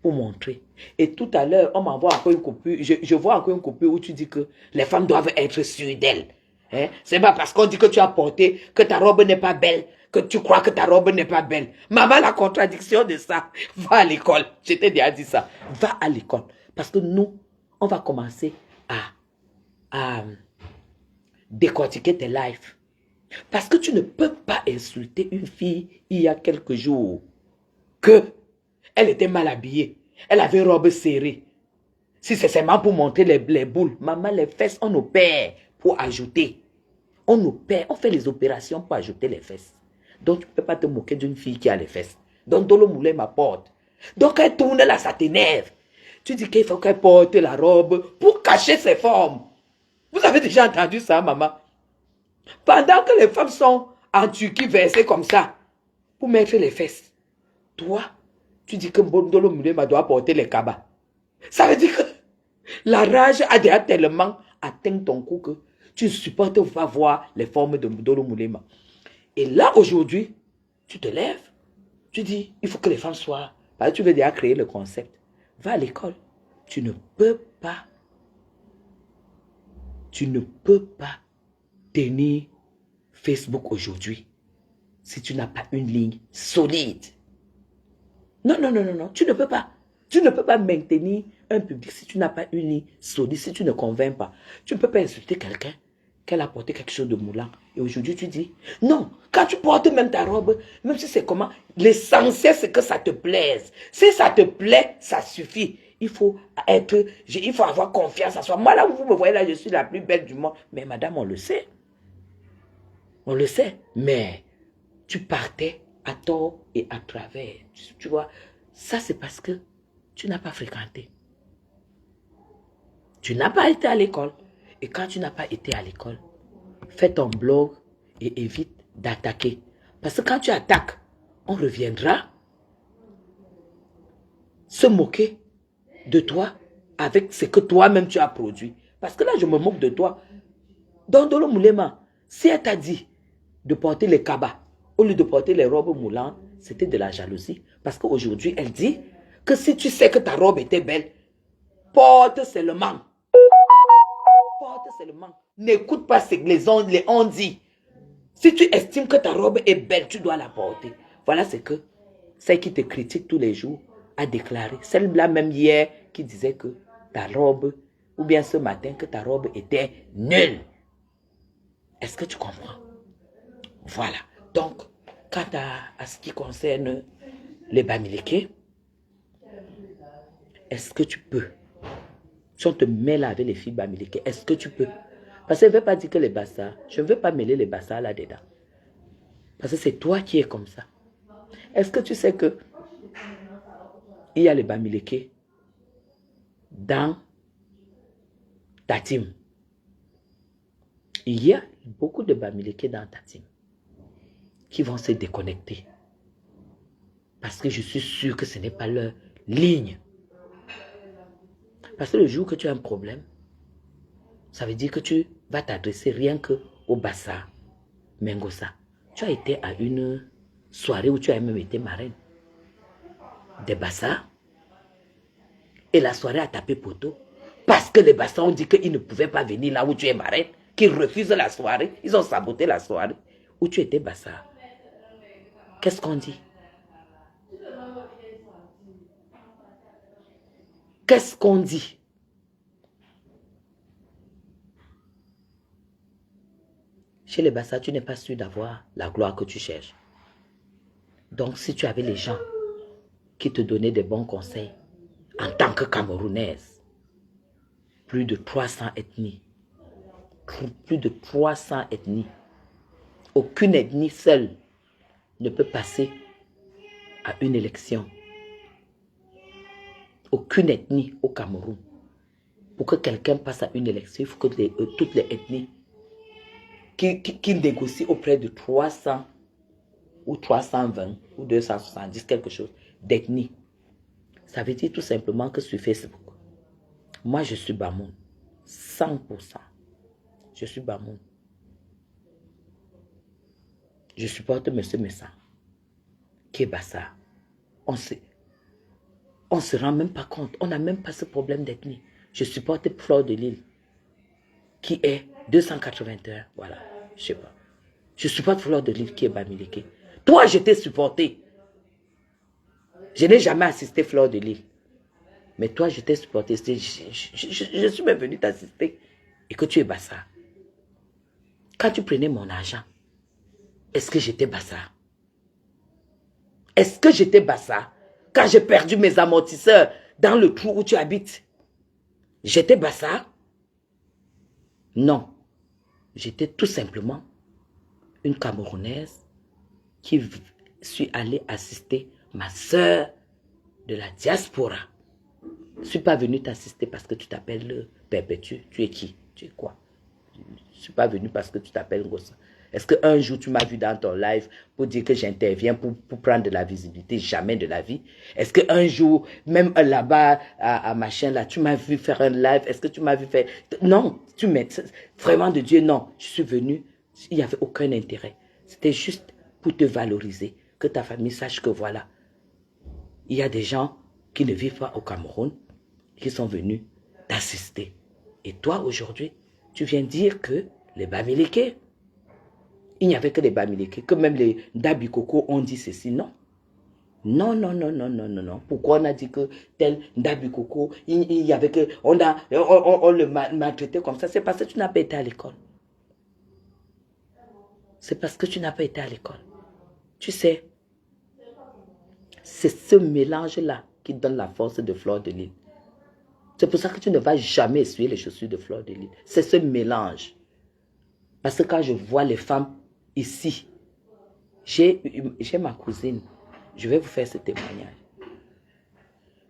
Speaker 2: pour montrer. Et tout à l'heure, on m'envoie encore une coupure. Je vois encore une coupure où tu dis que les femmes doivent être sûres d'elles. Hein? C'est pas parce qu'on dit que tu as porté, que ta robe n'est pas belle, que tu crois que ta robe n'est pas belle. Maman, la contradiction de ça, va à l'école. Je t'ai déjà dit ça. Va à l'école. Parce que nous, on va commencer à décortiquer tes lives. Parce que tu ne peux pas insulter une fille il y a quelques jours. Que elle était mal habillée. Elle avait une robe serrée. Si c'est seulement pour montrer les boules. Maman, les fesses, on opère pour ajouter. On opère, on fait les opérations pour ajouter les fesses. Donc, tu ne peux pas te moquer d'une fille qui a les fesses. Donc, Dolo Moulin m'apporte. Donc, elle tourne là, ça t'énerve. Tu dis qu'il faut qu'elle porte la robe pour cacher ses formes. Vous avez déjà entendu ça, maman? Pendant que les femmes sont en Turquie versées comme ça, pour mettre les fesses, toi, tu dis que Dolo Moulin doit porter les cabas. Ça veut dire que la rage a déjà tellement atteint ton cou que tu ne supportes pas voir les formes de Dolo Moulema. Et là, aujourd'hui, tu te lèves, tu dis, il faut que les femmes soient... Parce que tu veux déjà créer le concept. Va à l'école. Tu ne peux pas tenir Facebook aujourd'hui si tu n'as pas une ligne solide. Non, non, non, non, non, tu ne peux pas. Tu ne peux pas maintenir un public si tu n'as pas une ligne solide, si tu ne convaincs pas. Tu ne peux pas insulter quelqu'un qu'elle a porté quelque chose de moulant. Et aujourd'hui, tu dis, non, quand tu portes même ta robe, même si c'est comment, l'essentiel, c'est que ça te plaise. Si ça te plaît, ça suffit. Il faut avoir confiance en soi. Moi, là où vous me voyez, là, je suis la plus belle du monde. Mais madame, on le sait. On le sait. Mais tu partais à tort et à travers. Tu vois, ça, c'est parce que tu n'as pas fréquenté. Tu n'as pas été à l'école. Et quand tu n'as pas été à l'école, fais ton blog et évite d'attaquer. Parce que quand tu attaques, on reviendra se moquer de toi avec ce que toi-même tu as produit. Parce que là, je me moque de toi. Dans Dolo Moulema, si elle t'a dit de porter les cabas au lieu de porter les robes moulantes, c'était de la jalousie. Parce qu'aujourd'hui, elle dit que si tu sais que ta robe était belle, porte seulement. Porte seulement. N'écoute pas ce que les on dit. Si tu estimes que ta robe est belle, tu dois la porter. Voilà ce que celle qui te critique tous les jours a déclaré. Celle-là même hier qui disait que ta robe, ou bien ce matin, que ta robe était nulle. Est-ce que tu comprends? Voilà. Donc, quant à ce qui concerne les Bamileke, est-ce que tu peux? Si on te mêle avec les filles Bamileke, est-ce que tu peux? Parce que je ne veux pas dire que les Bassa, je ne veux pas mêler les Bassa là-dedans. Parce que c'est toi qui es comme ça. Est-ce que tu sais que il y a les Bamileke dans ta team? Il y a beaucoup de Bamileke dans ta team qui vont se déconnecter. Parce que je suis sûr que ce n'est pas leur ligne. Parce que le jour que tu as un problème, ça veut dire que tu vas t'adresser rien que au Bassa Mengosa. Tu as été à une soirée où tu as même été marraine des Bassa. Et la soirée a tapé poteau. Parce que les Bassa ont dit qu'ils ne pouvaient pas venir là où tu es marraine. Qu'ils refusent la soirée. Ils ont saboté la soirée où tu étais Bassa. Qu'est-ce qu'on dit? Qu'est-ce qu'on dit? Chez les Bassa, tu n'es pas sûr d'avoir la gloire que tu cherches. Donc, si tu avais les gens qui te donnaient des bons conseils, en tant que Camerounaise, plus de 300 ethnies, plus de 300 ethnies, aucune ethnie seule ne peut passer à une élection. Aucune ethnie au Cameroun. Pour que quelqu'un passe à une élection, il faut que toutes les ethnies qui négocient auprès de 300 ou 320 ou 270, quelque chose d'ethnie. Ça veut dire tout simplement que sur Facebook, moi je suis Bamoun. 100%. Je suis Bamoun. Je supporte M. Messa, qui est Bassa. On se rend même pas compte. On n'a même pas ce problème d'ethnie. Je supporte Fleur de Lille, qui est 281. Voilà, je sais pas. Je supporte Fleur de Lille, qui est Bamileke. Toi, je t'ai supporté. Je n'ai jamais assisté Fleur de Lille. Mais toi, je t'ai supporté. Je suis même venu t'assister. Et que tu es Bassa. Quand tu prenais mon argent, est-ce que j'étais Bassa? Est-ce que j'étais Bassa? Quand j'ai perdu mes amortisseurs dans le trou où tu habites, j'étais Bassa? Non. j'étais tout simplement une Camerounaise qui suis allée assister ma soeur de la diaspora. Je ne suis pas venue t'assister parce que tu t'appelles Perpétue. Tu es qui? Tu es quoi? Je ne suis pas venue parce que tu t'appelles Ngossa. Est-ce qu'un jour tu m'as vu dans ton live pour dire que j'interviens pour prendre de la visibilité? Jamais de la vie. Est-ce qu'un jour, même là-bas, à machin là, tu m'as vu faire un live? Est-ce que tu m'as vu faire... Non, tu mets... Vraiment de Dieu, non. Je suis venue, il n'y avait aucun intérêt. C'était juste pour te valoriser, que ta famille sache que voilà, il y a des gens qui ne vivent pas au Cameroun, qui sont venus t'assister. Et toi, aujourd'hui, tu viens dire que les Bamileke, il n'y avait que les Bamileke, que même les Ndabikoko ont dit ceci. Non. Non, non, non, non, non, non, non. Pourquoi on a dit que tel Ndabikoko, il y avait que, on le maltraitait comme ça? C'est parce que tu n'as pas été à l'école. C'est parce que tu n'as pas été à l'école. Tu sais, c'est ce mélange-là qui donne la force de Fleur de Lys. C'est pour ça que tu ne vas jamais essuyer les chaussures de Fleur de Lys. C'est ce mélange. Parce que quand je vois les femmes ici, j'ai ma cousine. Je vais vous faire ce témoignage.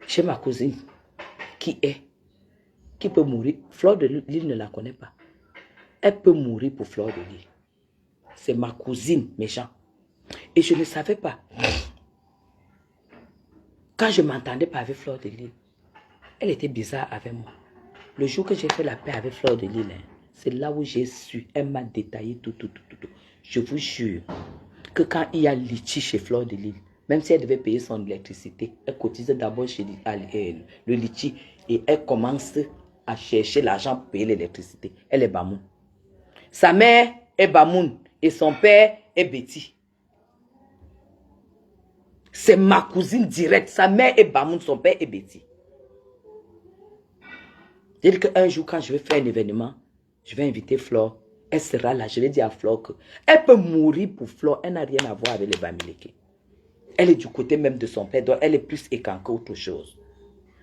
Speaker 2: J'ai ma cousine qui peut mourir. Fleur de Lys ne la connaît pas. Elle peut mourir pour Fleur de Lys. C'est ma cousine, méchant. Et je ne savais pas. Quand je m'entendais pas avec Fleur de Lys, elle était bizarre avec moi. Le jour que j'ai fait la paix avec Fleur de Lys, c'est là où j'ai su. Elle m'a détaillé tout. Je vous jure que quand il y a litchi chez Fleur de Lys, même si elle devait payer son électricité, elle cotisait d'abord chez le litchi et elle commence à chercher l'argent pour payer l'électricité. Elle est Bamoun. Sa mère est Bamoun et son père est Betty. C'est ma cousine directe. Sa mère est Bamoun, son père est Betty. C'est-à-dire qu'un jour, quand je vais faire un événement, je vais inviter Flore. Elle sera là. Je vais dire à Flore qu'elle peut mourir pour Flore. Elle n'a rien à voir avec les Bamileke. Elle est du côté même de son père. Donc elle est plus écan qu'autre chose.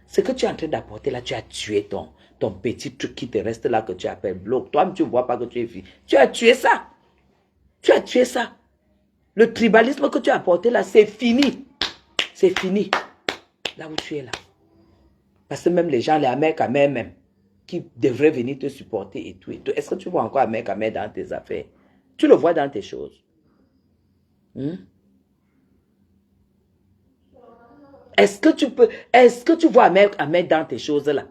Speaker 2: Ce que tu es en train d'apporter là, tu as tué ton petit truc qui te reste là que tu appelles bloc. Toi-même, tu ne vois pas que tu es fille. Tu as tué ça. Tu as tué ça. Le tribalisme que tu as apporté là, c'est fini. C'est fini. Là où tu es là. Parce que même les gens, les Américains même, qui devraient venir te supporter et tout. Est-ce que tu vois encore Américains dans tes affaires? Tu le vois dans tes choses. Est-ce que tu vois Américains dans tes choses là?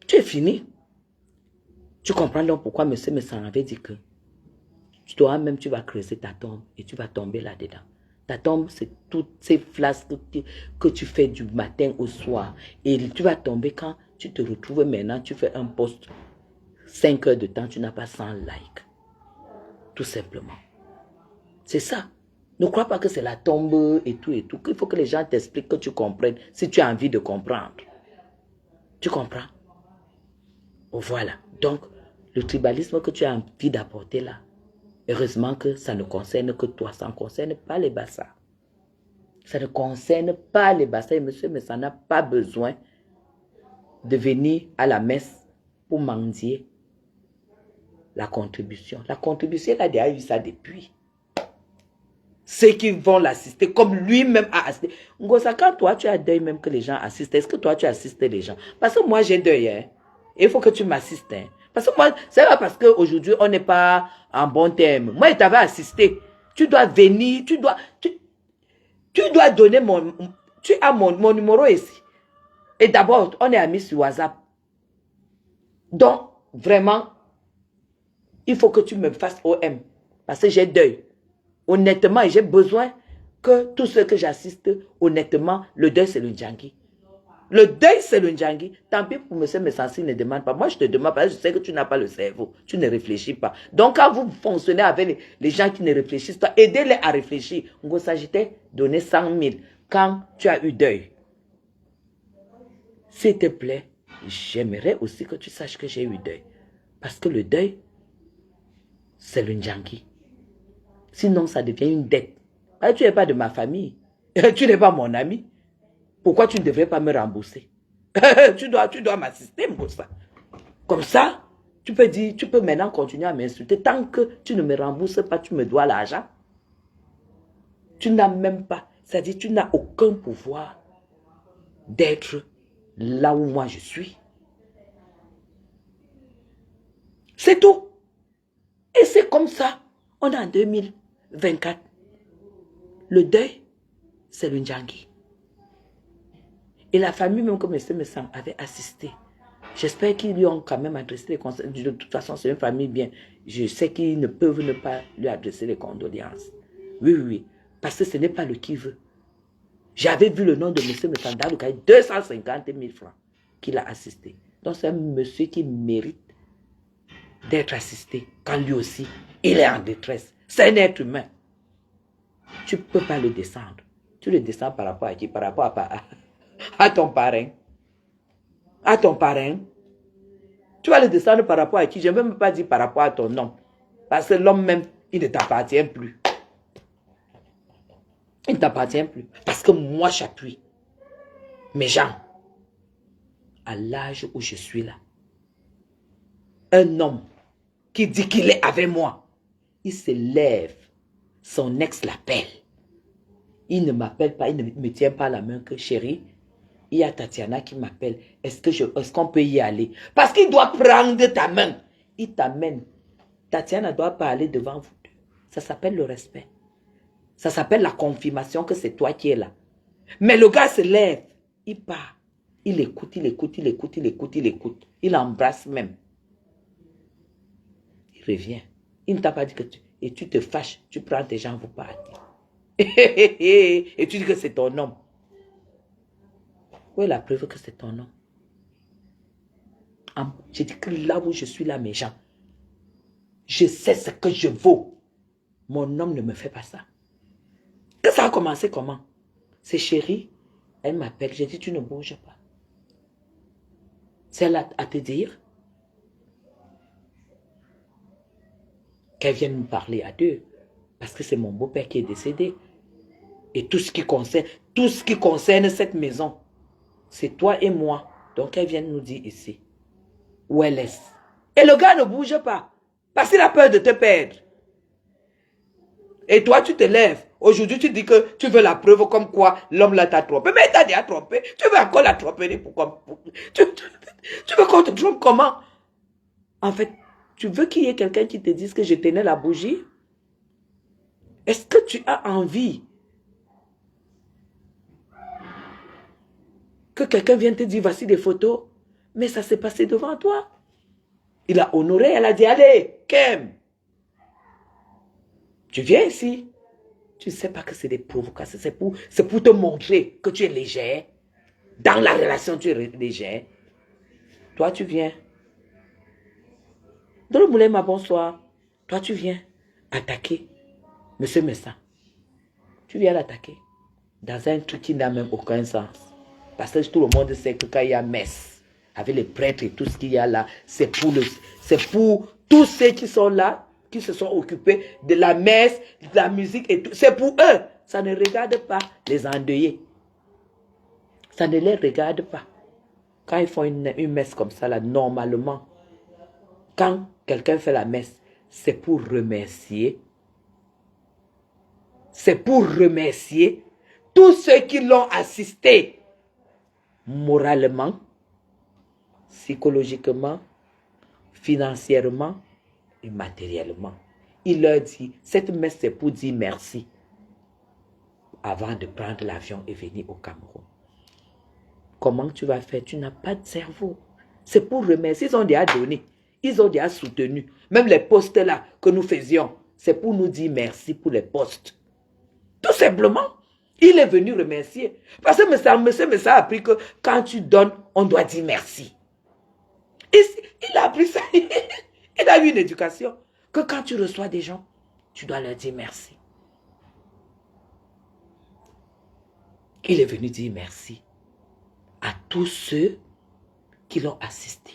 Speaker 2: Tu es fini. Tu comprends donc pourquoi M. Messan avait dit que toi-même, tu vas creuser ta tombe et tu vas tomber là-dedans. Ta tombe, c'est toutes ces flasques que tu fais du matin au soir. Et tu vas tomber quand tu te retrouves maintenant, tu fais un post 5 heures de temps, tu n'as pas 100 likes. Tout simplement. C'est ça. Ne crois pas que c'est la tombe et tout. Il faut que les gens t'expliquent, que tu comprennes, si tu as envie de comprendre. Tu comprends? Oh, voilà. Donc, le tribalisme que tu as envie d'apporter là, heureusement que ça ne concerne que toi, ça ne concerne pas les Bassa. Ça ne concerne pas les Bassa. Et monsieur, mais ça n'a pas besoin de venir à la messe pour mendier la contribution. La contribution, il a déjà eu ça depuis. Ceux qui vont l'assister, comme lui-même a assisté. Ngossa, quand toi, tu as deuil même que les gens assistent, est-ce que toi, tu assistes les gens? Parce que moi, j'ai deuil, hein. Il faut que tu m'assistes, hein. Parce que moi, c'est pas parce qu'aujourd'hui, on n'est pas en bon terme. Moi, je t'avais assisté. Tu dois venir, tu dois donner tu as mon numéro ici. Et d'abord, on est amis sur WhatsApp. Donc, vraiment, il faut que tu me fasses OM. Parce que j'ai deuil. Honnêtement, j'ai besoin que tout ce que j'assiste, honnêtement, le deuil, c'est le Ndjangi. Le deuil, c'est le Ndjangi. Tant pis pour M. Messansi ne demande pas. Moi, je te demande parce que je sais que tu n'as pas le cerveau. Tu ne réfléchis pas. Donc, quand vous fonctionnez avec les gens qui ne réfléchissent pas, aidez-les à réfléchir. On s'agitait donner 100 000 quand tu as eu deuil. S'il te plaît, j'aimerais aussi que tu saches que j'ai eu deuil. Parce que le deuil, c'est le Ndjangi. Sinon, ça devient une dette. Tu n'es pas de ma famille. Tu n'es pas mon ami. Pourquoi tu ne devrais pas me rembourser? Tu dois m'assister, Moussa. Comme ça, tu peux maintenant continuer à m'insulter. Tant que tu ne me rembourses pas, tu me dois l'argent. Tu n'as même pas, c'est-à-dire tu n'as aucun pouvoir d'être là où moi je suis. C'est tout. Et c'est comme ça. On est en 2024. Le deuil, c'est le Ndjangi. Et la famille, même comme M. Messam, avait assisté. J'espère qu'ils lui ont quand même adressé les condoléances. De toute façon, c'est une famille bien. Je sais qu'ils ne peuvent ne pas lui adresser les condoléances. Oui, oui, oui. Parce que ce n'est pas le qui veut. J'avais vu le nom de M. Messam dans le cahier, 250 000 francs qu'il a assisté. Donc c'est un monsieur qui mérite d'être assisté quand lui aussi, il est en détresse. C'est un être humain. Tu ne peux pas le descendre. Tu le descends par rapport à qui? Par rapport à ton parrain. À ton parrain. Tu vas le descendre par rapport à qui? Je ne veux même pas dire par rapport à ton nom. Parce que l'homme même, il ne t'appartient plus. Il ne t'appartient plus. Parce que moi, j'appuie mes gens à l'âge où je suis là. Un homme qui dit qu'il est avec moi, il se lève, son ex l'appelle. Il ne m'appelle pas, il ne me tient pas la main que chérie. Il y a Tatiana qui m'appelle. Est-ce qu'on peut y aller? Parce qu'il doit prendre ta main. Il t'amène. Tatiana doit parler devant vous deux. Ça s'appelle le respect. Ça s'appelle la confirmation que c'est toi qui es là. Mais le gars se lève. Il part. Il écoute, il écoute, il écoute, il écoute, il écoute. Il embrasse même. Il revient. Il ne t'a pas dit que et tu te fâches. Tu prends tes gens, vous partez. Et tu dis que c'est ton homme. Où est la preuve que c'est ton homme? J'ai dit que là où je suis là, mes gens, je sais ce que je vaux. Mon homme ne me fait pas ça. Que ça a commencé comment? C'est chérie, elle m'appelle. J'ai dit, tu ne bouges pas. C'est là à te dire qu'elle vienne me parler à deux. Parce que c'est mon beau-père qui est décédé. Et tout ce qui concerne cette maison, c'est toi et moi. Donc elle vient nous dire ici où elle est. Et le gars ne bouge pas. Parce qu'il a peur de te perdre. Et toi, tu te lèves. Aujourd'hui, tu dis que tu veux la preuve comme quoi l'homme là t'a trompé. Mais il t'a déjà trompé. Tu veux encore la tromper. Tu veux qu'on te trompe comment? En fait, tu veux qu'il y ait quelqu'un qui te dise que je tenais la bougie? Est-ce que tu as envie que quelqu'un vienne te dire voici des photos? Mais ça s'est passé devant toi. Il a honoré, elle a dit allez, Kem. Tu viens ici. Tu ne sais pas que c'est des provocations. C'est pour te montrer que tu es légère. Dans la relation, tu es légère. Toi, tu viens. Dans le moulin, ma bonsoir. Toi, tu viens attaquer Monsieur Messa. Tu viens l'attaquer. Dans un truc qui n'a même aucun sens. Parce que tout le monde sait que quand il y a messe, avec les prêtres et tout ce qu'il y a là, c'est pour tous ceux qui sont là, qui se sont occupés de la messe, de la musique et tout. C'est pour eux. Ça ne regarde pas les endeuillés. Ça ne les regarde pas. Quand ils font une messe comme ça, là, normalement, quand quelqu'un fait la messe, c'est pour remercier. C'est pour remercier tous ceux qui l'ont assisté moralement, psychologiquement, financièrement et matériellement. Il leur dit, cette messe c'est pour dire merci avant de prendre l'avion et venir au Cameroun. Comment tu vas faire? Tu n'as pas de cerveau. C'est pour remercier. Ils ont déjà donné. Ils ont déjà soutenu. Même les postes là que nous faisions, c'est pour nous dire merci pour les postes. Tout simplement. Il est venu remercier. Parce que M. a appris que quand tu donnes, on doit dire merci. Il a appris ça. Il a eu une éducation. Que quand tu reçois des gens, tu dois leur dire merci. Il est venu dire merci à tous ceux qui l'ont assisté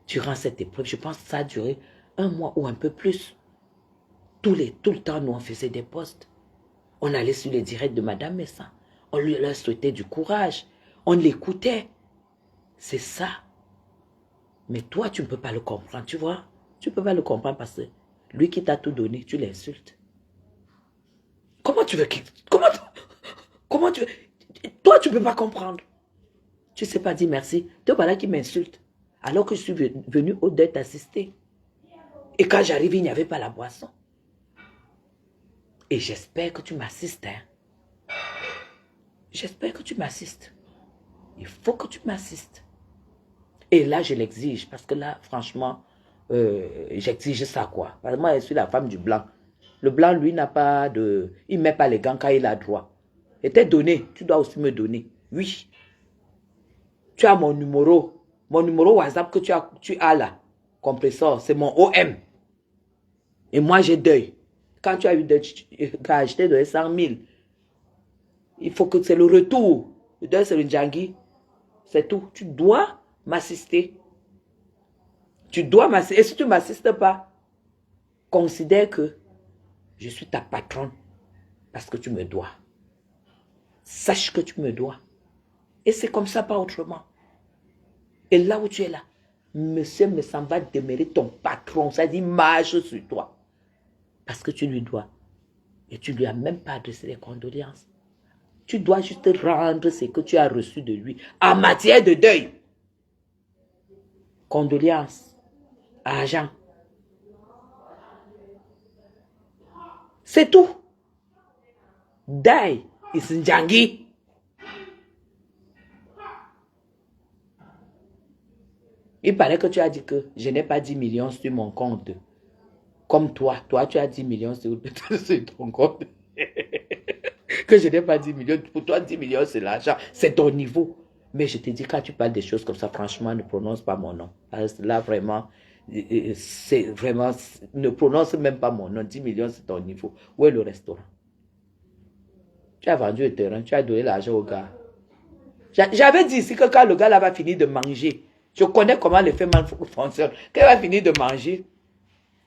Speaker 2: durant cette épreuve. Je pense que ça a duré 1 mois ou un peu plus. Tout le temps, nous, on faisait des posts. On allait sur les directs de Madame Messa. On lui leur souhaitait du courage. On l'écoutait. C'est ça. Mais toi, tu ne peux pas le comprendre, tu vois. Tu ne peux pas le comprendre parce que lui qui t'a tout donné, tu l'insultes. Comment tu veux qu'il... Comment tu veux... Toi, tu ne peux pas comprendre. Tu ne sais pas dire merci. Te voilà qui m'insulte. Alors que je suis venu au deuil t'assister. Et quand j'arrive, il n'y avait pas la boisson. Et j'espère que tu m'assistes. Hein. J'espère que tu m'assistes. Il faut que tu m'assistes. Et là, je l'exige. Parce que là, franchement, j'exige ça, quoi. Parce que moi, je suis la femme du blanc. Le blanc, lui, n'a pas de... Il ne met pas les gants quand il a droit. Et t'es donné. Tu dois aussi me donner. Oui. Tu as mon numéro. Mon numéro WhatsApp que tu as là. Compresseur. C'est mon OM. Et moi, j'ai deuil. Quand tu as eu deuil, quand je t'ai donné 100 000, il faut que c'est le retour. Le deuil, c'est le Djangui. C'est tout. Tu dois m'assister. Tu dois m'assister. Et si tu ne m'assistes pas, considère que je suis ta patronne. Parce que tu me dois. Sache que tu me dois. Et c'est comme ça, pas autrement. Et là où tu es là, monsieur me s'en va demeurer ton patron. Ça dit, marche sur toi. Parce que tu lui dois. Et tu ne lui as même pas adressé les condoléances. Tu dois juste rendre ce que tu as reçu de lui en matière de deuil. Condoléances. Argent. C'est tout. Deuil. Isindjangi. Il paraît que tu as dit que je n'ai pas 10 millions sur mon compte. Comme toi. Toi, tu as 10 millions sur ton compte. Que je n'ai pas 10 millions. Pour toi, 10 millions, c'est l'argent. C'est ton niveau. Mais je te dis, quand tu parles des choses comme ça, franchement, ne prononce pas mon nom. Parce que là, vraiment, c'est vraiment... Ne prononce même pas mon nom. 10 millions, c'est ton niveau. Où est le restaurant? Tu as vendu le terrain. Tu as donné l'argent au gars. J'avais dit ici que quand le gars là va finir de manger, je connais comment le fait mal fonctionne. Quand il va finir de manger,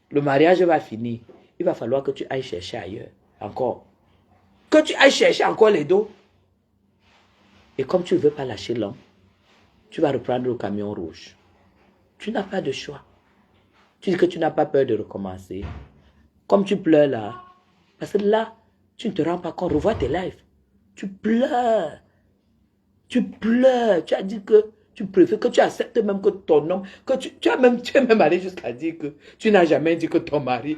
Speaker 2: le mariage va finir. Il va falloir que tu ailles chercher ailleurs. Encore. Que tu ailles chercher encore les dos. Et comme tu ne veux pas lâcher l'homme, tu vas reprendre le camion rouge. Tu n'as pas de choix. Tu dis que tu n'as pas peur de recommencer. Comme tu pleures là. Parce que là, tu ne te rends pas compte. Revois tes lives. Tu pleures. Tu pleures. Tu as dit que tu préfères, que tu acceptes même que ton homme, que tu es même allé jusqu'à dire que tu n'as jamais dit que ton mari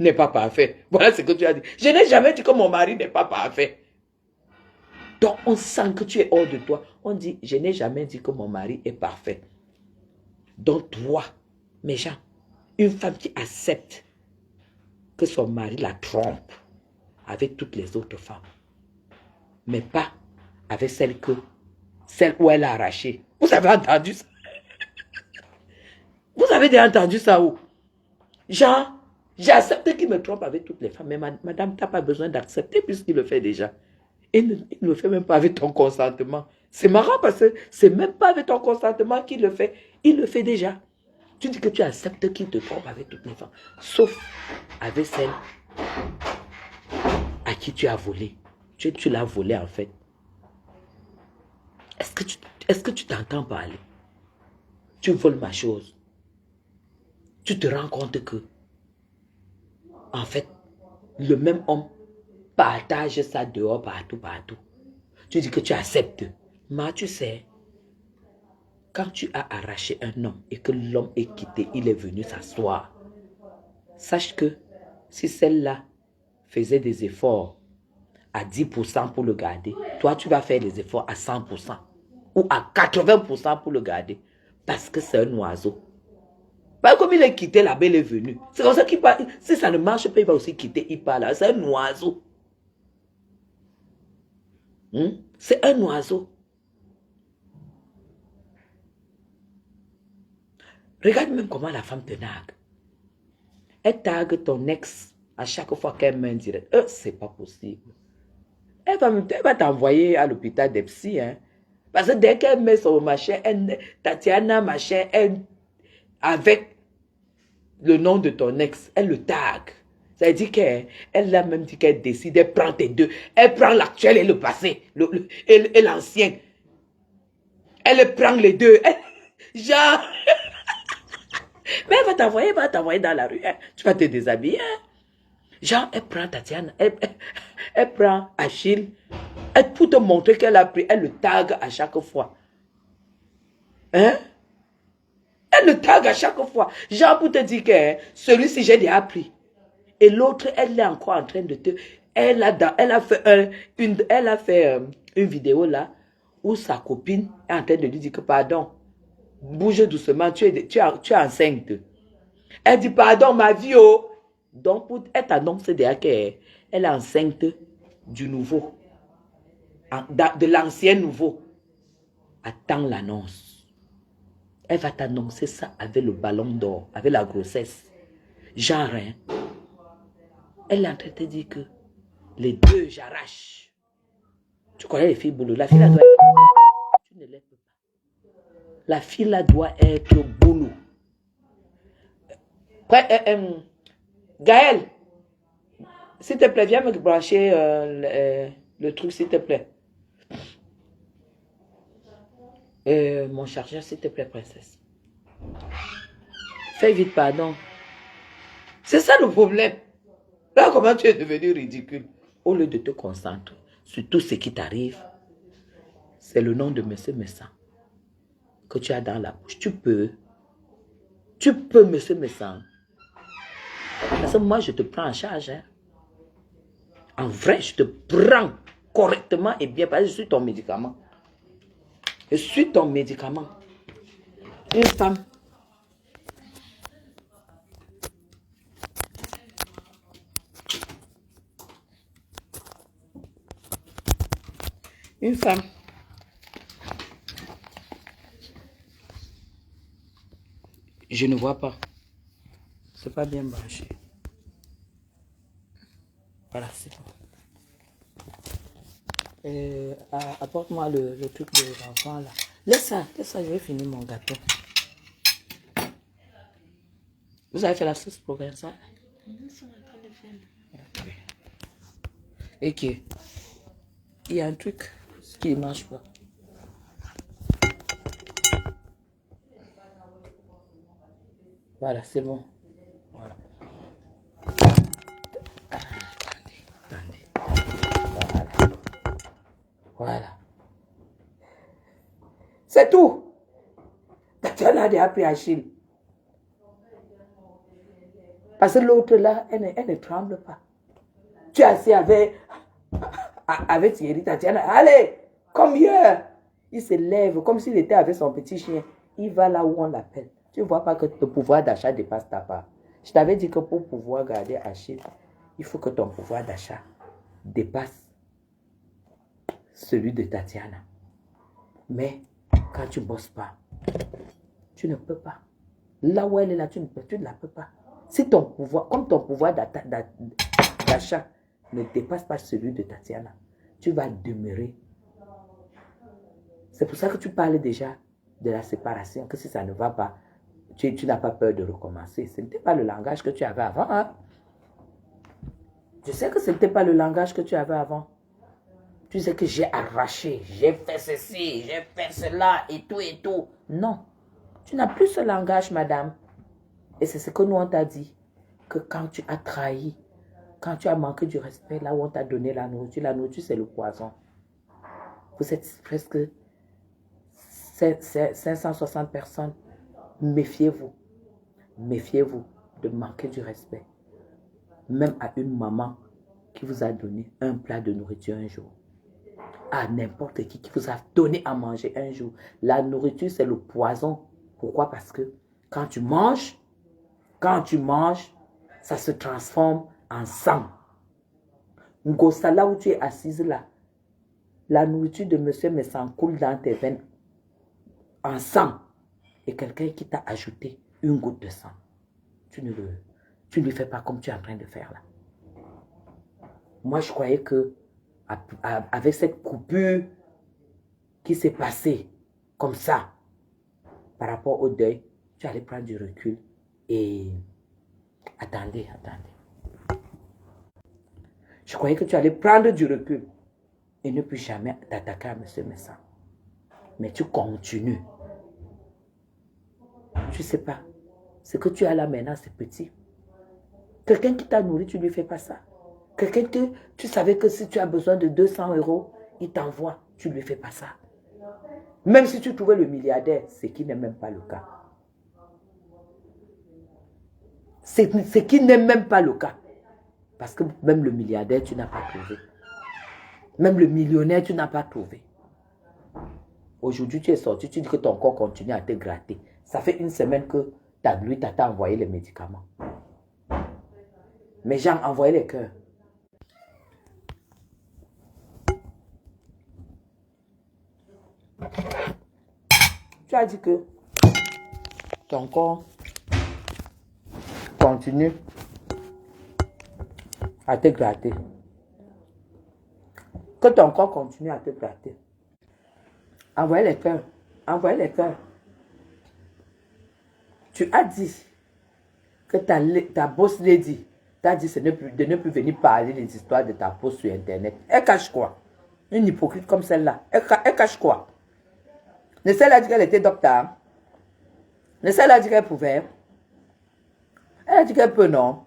Speaker 2: n'est pas parfait. Voilà ce que tu as dit. Je n'ai jamais dit que mon mari n'est pas parfait. Donc on sent que tu es hors de toi. On dit, je n'ai jamais dit que mon mari est parfait. Donc toi, mes gens, une femme qui accepte que son mari la trompe avec toutes les autres femmes, mais pas avec celle où elle a arraché. Vous avez entendu ça? Vous avez déjà entendu ça où? Genre, j'ai accepté qu'il me trompe avec toutes les femmes, mais madame, tu n'as pas besoin d'accepter puisqu'il le fait déjà. Il ne le fait même pas avec ton consentement. C'est marrant parce que c'est même pas avec ton consentement qu'il le fait. Il le fait déjà. Tu dis que tu acceptes qu'il te trompe avec toutes les femmes, sauf avec celle à qui tu as volé. Tu l'as volé en fait. Est-ce que tu t'entends parler? Tu voles ma chose. Tu te rends compte que, en fait, le même homme partage ça dehors, partout. Tu dis que tu acceptes. Mais tu sais, quand tu as arraché un homme et que l'homme est quitté, il est venu s'asseoir. Sache que si celle-là faisait des efforts à 10% pour le garder, toi, tu vas faire les efforts à 100% ou à 80% pour le garder. Parce que c'est un oiseau. Pas comme il est quitté, la belle est venue. C'est comme ça qu'il part. Si ça ne marche pas, il va aussi quitter, il part là. C'est un oiseau. C'est un oiseau. Regarde même comment la femme te nargue. Elle targue ton ex à chaque fois qu'elle met un direct. C'est pas possible. Elle va t'envoyer à l'hôpital des psys. Hein. Parce que dès qu'elle met son machin, Tatiana machin, avec le nom de ton ex, elle le tag. Ça veut dire qu'elle a même dit qu'elle décide, elle prend tes deux. Elle prend l'actuel et le passé, et l'ancien. Elle prend les deux. Genre... Mais elle va t'envoyer dans la rue. Hein. Tu vas te déshabiller. Hein. Genre, elle prend Tatiana. Elle prend Achille. Pour te montrer qu'elle a pris, elle le tag à chaque fois. Hein? Elle le tag à chaque fois. Genre pour te dire que hein, celui-ci, j'ai déjà pris. Et l'autre, elle est encore en train de te... Elle a fait une vidéo là où sa copine est en train de lui dire que pardon, bouge doucement, tu es enceinte. Elle dit pardon ma vie oh. Donc elle t'annonce déjà qu'elle est enceinte du nouveau, de l'ancien nouveau. Attends l'annonce. Elle va t'annoncer ça avec le ballon d'or, avec la grossesse. Genre, hein, elle est en train de te dire que les deux, j'arrache. Tu connais les filles boulot. La fille là doit être... Tu ne l'aimes pas. La fille là doit être boulot. Gaël, s'il te plaît, viens me brancher le truc, s'il te plaît. Mon chargeur, s'il te plaît, princesse. Fais vite, pardon. C'est ça le problème. Là, comment tu es devenu ridicule? Au lieu de te concentrer sur tout ce qui t'arrive, c'est le nom de monsieur Messan que tu as dans la bouche. Tu peux, monsieur Messan. Parce que moi, je te prends en charge. Hein. En vrai, je te prends correctement et bien parce que je suis ton médicament. Je suis ton médicament. Une femme. Une femme. Je ne vois pas. C'est pas bien branché. Voilà, c'est bon. Apporte-moi le truc de l'enfant là. Laisse ça, je vais finir mon gâteau. Vous avez fait la sauce provençale?
Speaker 4: Nous sommes en train de faire.
Speaker 2: Ok. Et qui? Il y a un truc qui ne marche pas. Voilà, c'est bon. Voilà. Attendez. Voilà. Voilà. C'est tout. Tatiana a déjà pris Achille. Parce que l'autre là, elle ne tremble pas. Tu es assis avec Thierry, Tatiana. Allez, come here. Il se lève comme s'il était avec son petit chien. Il va là où on l'appelle. Tu ne vois pas que le pouvoir d'achat dépasse ta part. Je t'avais dit que pour pouvoir garder Achille, il faut que ton pouvoir d'achat dépasse celui de Tatiana. Mais quand tu ne bosses pas, tu ne peux pas. Là où elle est là, tu ne la peux pas. Si ton pouvoir, comme ton pouvoir d'achat ne dépasse pas celui de Tatiana, tu vas demeurer. C'est pour ça que tu parles déjà de la séparation, que si ça ne va pas, tu n'as pas peur de recommencer. Ce n'était pas le langage que tu avais avant. Hein? Je sais que ce n'était pas le langage que tu avais avant. Tu sais que j'ai arraché, j'ai fait ceci, j'ai fait cela et tout et tout. Non, tu n'as plus ce langage, madame. Et c'est ce que nous on t'a dit. Que quand tu as trahi, quand tu as manqué du respect, là où on t'a donné la nourriture c'est le poison. Vous êtes presque 560 personnes. Méfiez-vous. Méfiez-vous de manquer du respect. Même à une maman qui vous a donné un plat de nourriture un jour. À n'importe qui vous a donné à manger un jour. La nourriture, c'est le poison. Pourquoi? Parce que quand tu manges, ça se transforme en sang. Ngossa, là où tu es assise là, la nourriture de monsieur Messan coule dans tes veines en sang. Et quelqu'un qui t'a ajouté une goutte de sang, tu ne lui fais pas comme tu es en train de faire là. Moi, je croyais que avec cette coupure qui s'est passée comme ça, par rapport au deuil, tu allais prendre du recul et attendez. Je croyais que tu allais prendre du recul et ne plus jamais t'attaquer à monsieur Messan. Mais tu continues. Tu ne sais pas. Ce que tu as là maintenant, c'est petit. Quelqu'un qui t'a nourri, tu ne lui fais pas ça. Quelqu'un que tu savais que si tu as besoin de 200 €, il t'envoie. Tu ne lui fais pas ça. Même si tu trouvais le milliardaire, ce qui n'est même pas le cas. Ce qui n'est même pas le cas. Parce que même le milliardaire, tu n'as pas trouvé. Même le millionnaire, tu n'as pas trouvé. Aujourd'hui, tu es sorti, tu dis que ton corps continue à te gratter. Ça fait une semaine que lui t'a envoyé les médicaments. Mais j'ai envoyé les cœurs. Tu as dit que ton corps continue à te gratter. Que ton corps continue à te gratter. Envoyez les cœurs. Envoyez les cœurs. Tu as dit que ta boss lady t'a dit de ne plus venir parler des histoires de ta peau sur Internet. Elle cache quoi? Une hypocrite comme celle-là. Elle cache quoi? Ne celle-là dit qu'elle était docteur. Ne celle-là dit qu'elle pouvait. Elle a dit qu'elle peut, non?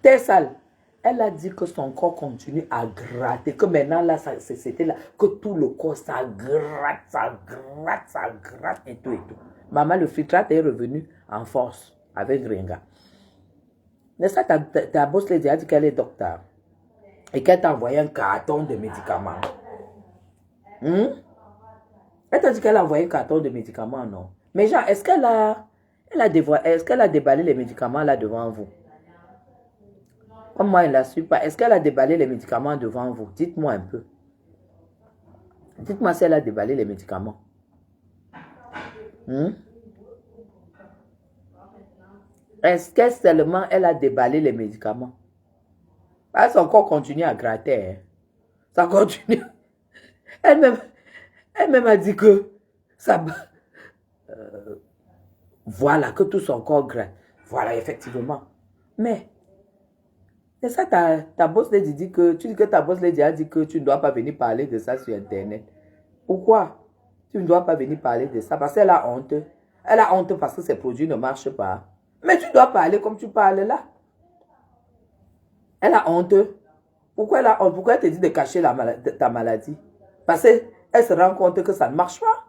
Speaker 2: T'es sale. Elle a dit que son corps continue à gratter. Que maintenant, là, c'était là. Que tout le corps, ça gratte et tout et tout. Maman, le filtrate est revenu en force avec Ringa. N'est-ce pas, ta boss lady a dit qu'elle est docteur. Et qu'elle t'a envoyé un carton de médicaments. Elle t'a dit qu'elle a envoyé un carton de médicaments, non? Mais genre, est-ce qu'elle a déballé les médicaments là devant vous? Comme moi, elle ne la suit pas. Est-ce qu'elle a déballé les médicaments devant vous? Dites-moi un peu. Dites-moi si elle a déballé les médicaments. Est-ce que seulement elle a déballé les médicaments? Parce son corps continue à gratter. Hein. Ça continue. Elle-même a dit que ça... voilà, que tout son corps gratte. Voilà, effectivement. Mais... c'est ça, ta boss lady dit que... Tu dis que ta boss lady a dit que tu ne dois pas venir parler de ça sur Internet. Pourquoi? Tu ne dois pas venir parler de ça parce qu'elle a honte. Elle a honte parce que ses produits ne marchent pas. Mais tu dois parler comme tu parles là. Elle a honte. Pourquoi elle a honte? Pourquoi elle te dit de cacher ta maladie? Parce qu'elle se rend compte que ça ne marche pas.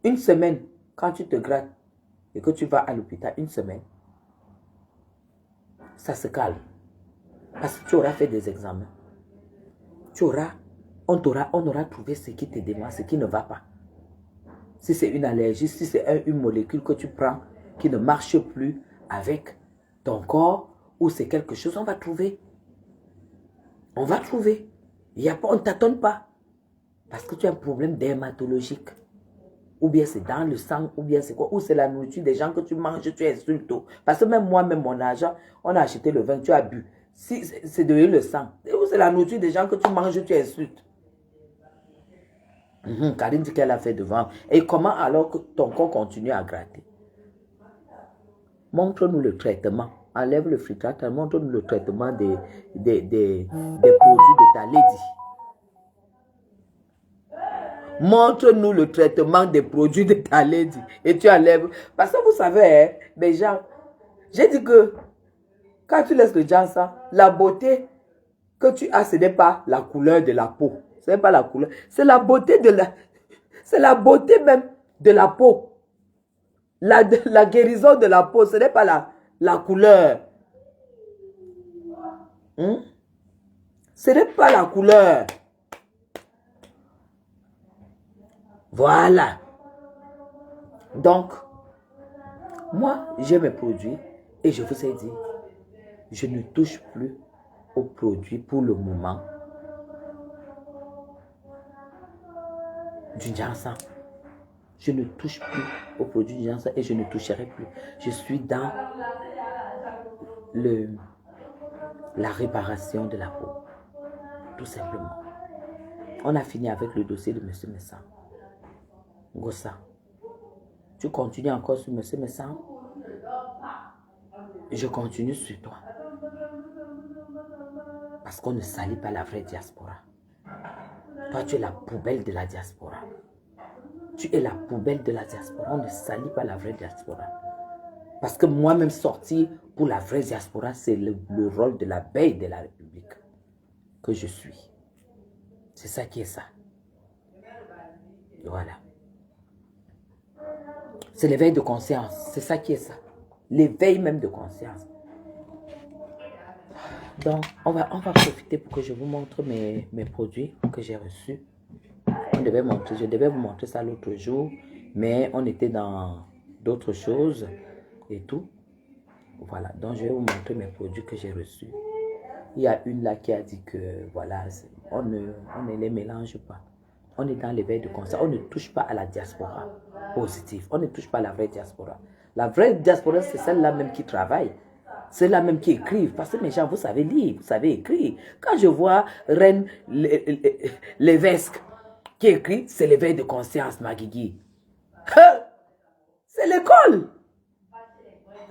Speaker 2: Une semaine, quand tu te grattes et que tu vas à l'hôpital, une semaine, ça se calme. Parce que tu auras fait des examens. On aura trouvé ce qui te demande, ce qui ne va pas. Si c'est une allergie, si c'est une molécule que tu prends qui ne marche plus avec ton corps, ou c'est quelque chose, on va trouver. On va trouver. On ne t'attend pas. Parce que tu as un problème dermatologique. Ou bien c'est dans le sang, ou bien c'est quoi, ou c'est la nourriture des gens que tu manges, tu insultes. Parce que même moi, même mon argent, on a acheté le vin, tu as bu. Si c'est devenu le sang, ou c'est la nourriture des gens que tu manges, tu insultes. Karine dit qu'elle a fait devant. Et comment alors que ton corps continue à gratter? Montre-nous le traitement. Enlève le filtrate, montre-nous le traitement des produits de ta lady. Montre-nous le traitement des produits de ta lady. Et tu enlèves. Parce que vous savez, hein, les gens, j'ai dit que quand tu laisses le Jansan, la beauté que tu as, ce n'est pas la couleur de la peau. Ce n'est pas la couleur. C'est la beauté c'est la beauté même de la peau. La guérison de la peau, ce n'est pas la couleur. Ce n'est pas la couleur. Voilà. Donc, moi, j'ai mes produits et je vous ai dit, je ne touche plus aux produits pour le moment du Jansan. Je ne touche plus aux produits du Jansan et je ne toucherai plus. Je suis dans la réparation de la peau. Tout simplement. On a fini avec le dossier de M. Messan. Gossa. Tu continues encore sur M. Messan? Je continue sur toi. Parce qu'on ne salit pas la vraie diaspora. Toi, tu es la poubelle de la diaspora. Tu es la poubelle de la diaspora. On ne salit pas la vraie diaspora. Parce que moi-même sortir pour la vraie diaspora, c'est le rôle de l'abeille de la République que je suis. C'est ça qui est ça. Voilà. C'est l'éveil de conscience. C'est ça qui est ça. L'éveil même de conscience. Donc, on va profiter pour que je vous montre mes produits que j'ai reçus. Je devais vous montrer ça l'autre jour, mais on était dans d'autres choses et tout. Voilà, donc je vais vous montrer mes produits que j'ai reçus. Il y a une là qui a dit que, voilà, on ne les mélange pas. On est dans l'éveil de conscience. On ne touche pas à la diaspora positive. On ne touche pas à la vraie diaspora. La vraie diaspora, c'est celle-là même qui travaille. Ceux-là même qui écrivent. Parce que mes gens, vous savez lire, vous savez écrire. Quand je vois Reine Lévesque qui écrit, c'est l'éveil de conscience, Maguigui. C'est l'école.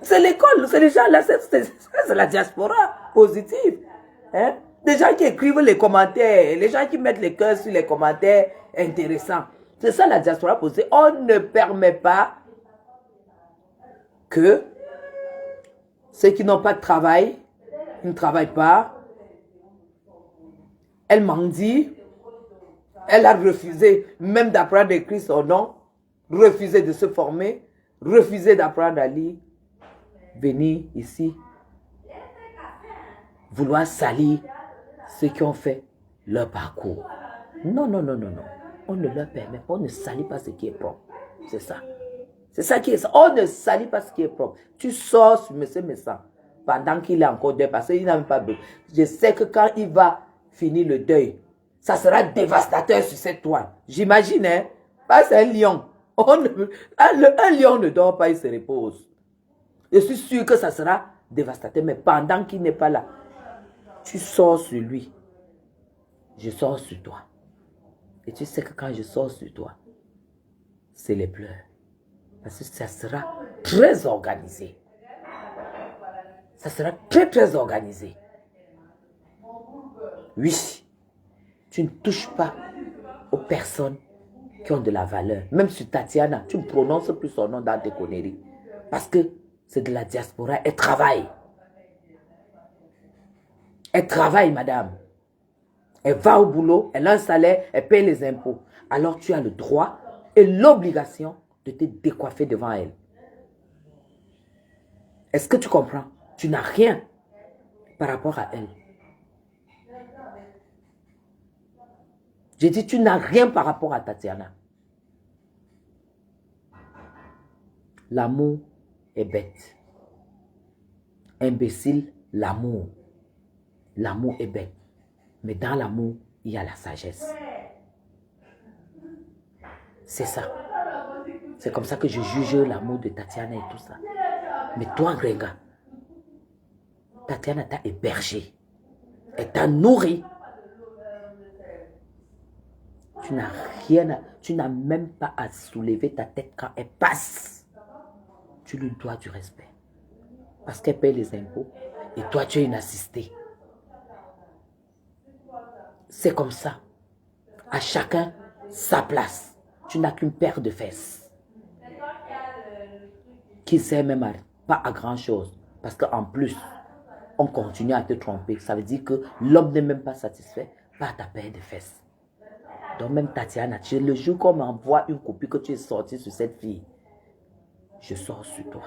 Speaker 2: C'est l'école. C'est les gens là, c'est la diaspora positive. Hein? Des gens qui écrivent les commentaires, les gens qui mettent les cœurs sur les commentaires intéressants. C'est ça la diaspora positive. On ne permet pas que ceux qui n'ont pas de travail, ils ne travaillent pas. Elle mendie. Elle a refusé même d'apprendre à écrire son nom, refusé de se former, refusé d'apprendre à lire. Venir ici, vouloir salir ceux qui ont fait leur parcours. Non, non, non, non, non. On ne leur permet pas, on ne salit pas ce qui est propre. C'est ça. C'est ça qui est ça. On ne salit pas ce qui est propre. Tu sors sur M. Messant pendant qu'il est encore deuil, parce qu'il n'a même pas besoin. Je sais que quand il va finir le deuil, ça sera dévastateur sur cette toile. J'imagine, hein? Parce que c'est un lion. Un lion ne dort pas, il se repose. Je suis sûr que ça sera dévastateur, mais pendant qu'il n'est pas là, tu sors sur lui. Je sors sur toi. Et tu sais que quand je sors sur toi, c'est les pleurs. Parce que ça sera très organisé. Ça sera très, très organisé. Oui, tu ne touches pas aux personnes qui ont de la valeur. Même sur Tatiana, tu ne prononces plus son nom dans tes conneries. Parce que c'est de la diaspora. Elle travaille. Elle travaille, madame. Elle va au boulot, elle a un salaire, elle paye les impôts. Alors tu as le droit et l'obligation de te décoiffer devant elle. Est-ce que tu comprends? Tu n'as rien par rapport à elle. J'ai dit, tu n'as rien par rapport à Tatiana. L'amour est bête. Imbécile, l'amour. L'amour est bête. Mais dans l'amour, il y a la sagesse. C'est ça. C'est comme ça que je juge l'amour de Tatiana et tout ça. Mais toi, Gréga, Tatiana t'a hébergé. Elle t'a nourri. Tu n'as rien, tu n'as même pas à soulever ta tête quand elle passe. Tu lui dois du respect. Parce qu'elle paye les impôts. Et toi, tu es une assistée. C'est comme ça. À chacun sa place. Tu n'as qu'une paire de fesses. Qui ne sert même pas à grand chose. Parce qu'en plus, on continue à te tromper. Ça veut dire que l'homme n'est même pas satisfait par ta paire de fesses. Donc même Tatiana, le jour qu'on m'envoie une copie que tu es sorti sur cette fille, je sors sur toi.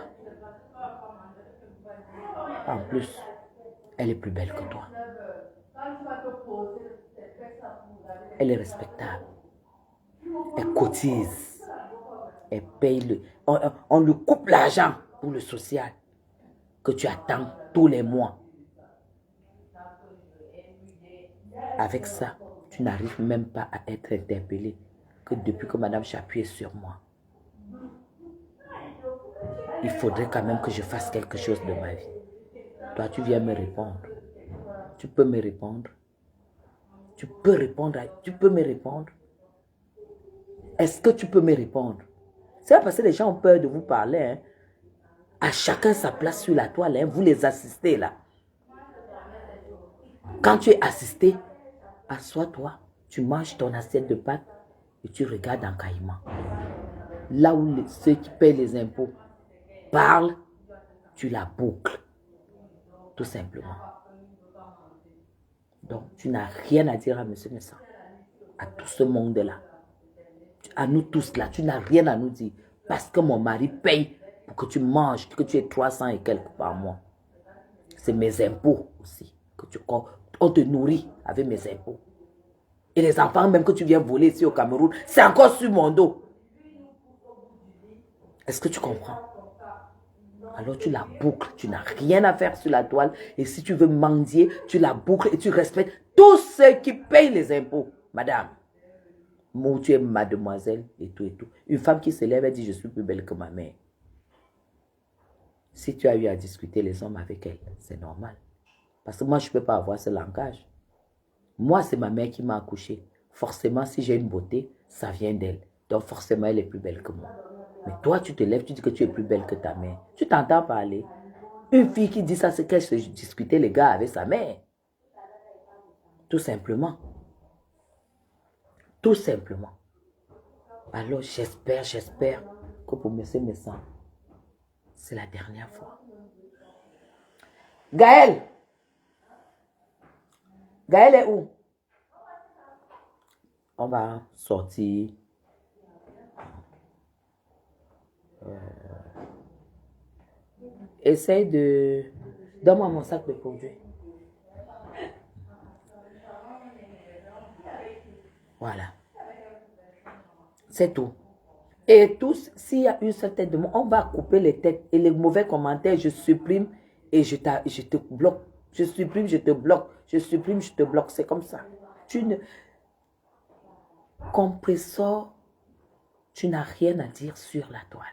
Speaker 2: En plus, elle est plus belle que toi. Elle est respectable. Elle cotise. Elle paye le... On lui coupe l'argent pour le social que tu attends tous les mois. Avec ça, tu n'arrives même pas à être interpellé que depuis que Madame Chapuis est sur moi. Il faudrait quand même que je fasse quelque chose de ma vie. Toi, tu viens me répondre. Tu peux me répondre. Tu peux répondre. Tu peux me répondre. Est-ce que tu peux me répondre? C'est pas parce que les gens ont peur de vous parler. Hein. À chacun sa place sur la toile. Hein. Vous les assistez là. Quand tu es assisté, assois-toi, tu manges ton assiette de pâtes et tu regardes en caïman. Là où ceux qui paient les impôts parlent, tu la boucles. Tout simplement. Donc, tu n'as rien à dire à M. Messant, à tout ce monde-là. À nous tous là, tu n'as rien à nous dire. Parce que mon mari paye pour que tu manges, que tu aies 300 et quelques par mois. C'est mes impôts aussi. On te nourrit avec mes impôts. Et les enfants même que tu viens voler ici au Cameroun, c'est encore sur mon dos. Est-ce que tu comprends? Alors tu la boucles, tu n'as rien à faire sur la toile. Et si tu veux mendier, tu la boucles et tu respectes tous ceux qui payent les impôts. Madame, moi tu es mademoiselle et tout et tout. Une femme qui se lève et dit je suis plus belle que ma mère. Si tu as eu à discuter les hommes avec elle, c'est normal. Parce que moi je ne peux pas avoir ce langage. Moi c'est ma mère qui m'a accouché. Forcément si j'ai une beauté, ça vient d'elle. Donc forcément elle est plus belle que moi. Mais toi, tu te lèves, tu dis que tu es plus belle que ta mère. Tu t'entends parler. Une fille qui dit ça, c'est qu'elle se discutait les gars avec sa mère. Tout simplement. Tout simplement. Alors, j'espère que pour M. Messant, c'est la dernière fois. Gaël! Gaël est où? On va sortir. Essaye de... Donne-moi mon sac de produits. Voilà. C'est tout. Et tous, s'il y a une seule tête de moi, on va couper les têtes. Et les mauvais commentaires, je supprime et je te bloque. Je supprime, je te bloque. Je supprime, je te bloque. C'est comme ça. Compressor, tu n'as rien à dire sur la toile.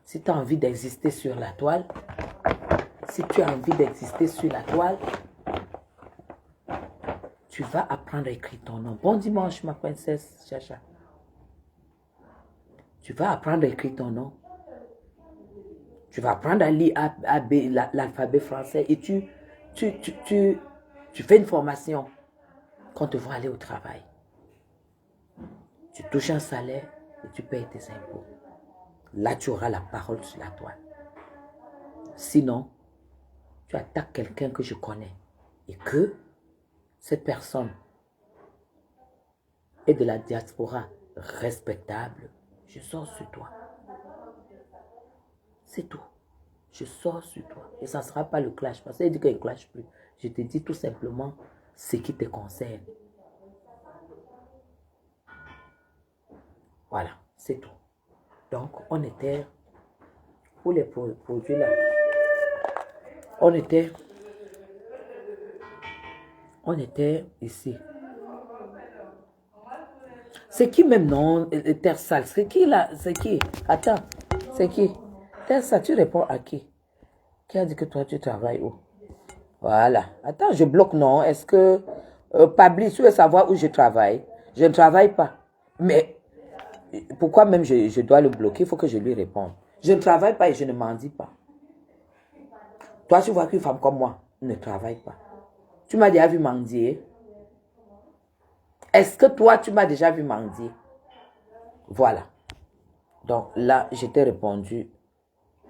Speaker 2: Si tu as envie d'exister sur la toile, si tu as envie d'exister sur la toile, tu vas apprendre à écrire ton nom. Bon dimanche, ma princesse Chacha. Tu vas apprendre à écrire ton nom. Tu vas apprendre à lire l'alphabet français et tu fais une formation quand tu vas aller au travail. Tu touches un salaire et tu payes tes impôts. Là, tu auras la parole sur la toile. Sinon, tu attaques quelqu'un que je connais et que cette personne est de la diaspora respectable, je sors sur toi. C'est tout. Je sors sur toi. Et ça ne sera pas le clash. Parce qu'il dit qu'il ne clash plus. Je te dis tout simplement ce qui te concerne. Voilà, c'est tout. Donc, on était, pour les produits là, on était ici. C'est qui même non, Terre Sale? C'est qui là? C'est qui? Attends, c'est qui? Terre Sale, tu réponds à qui? Qui a dit que toi tu travailles où? Voilà. Attends, je bloque non. Est-ce que Pabli, tu veux savoir où je travaille? Je ne travaille pas. Mais pourquoi même je dois le bloquer? Il faut que je lui réponde. Je ne travaille pas et je ne mendie pas. Toi, tu vois qu'une femme comme moi ne travaille pas. Tu m'as déjà vu mendier? Est-ce que toi, tu m'as déjà vu mendier? Voilà. Donc là, je t'ai répondu,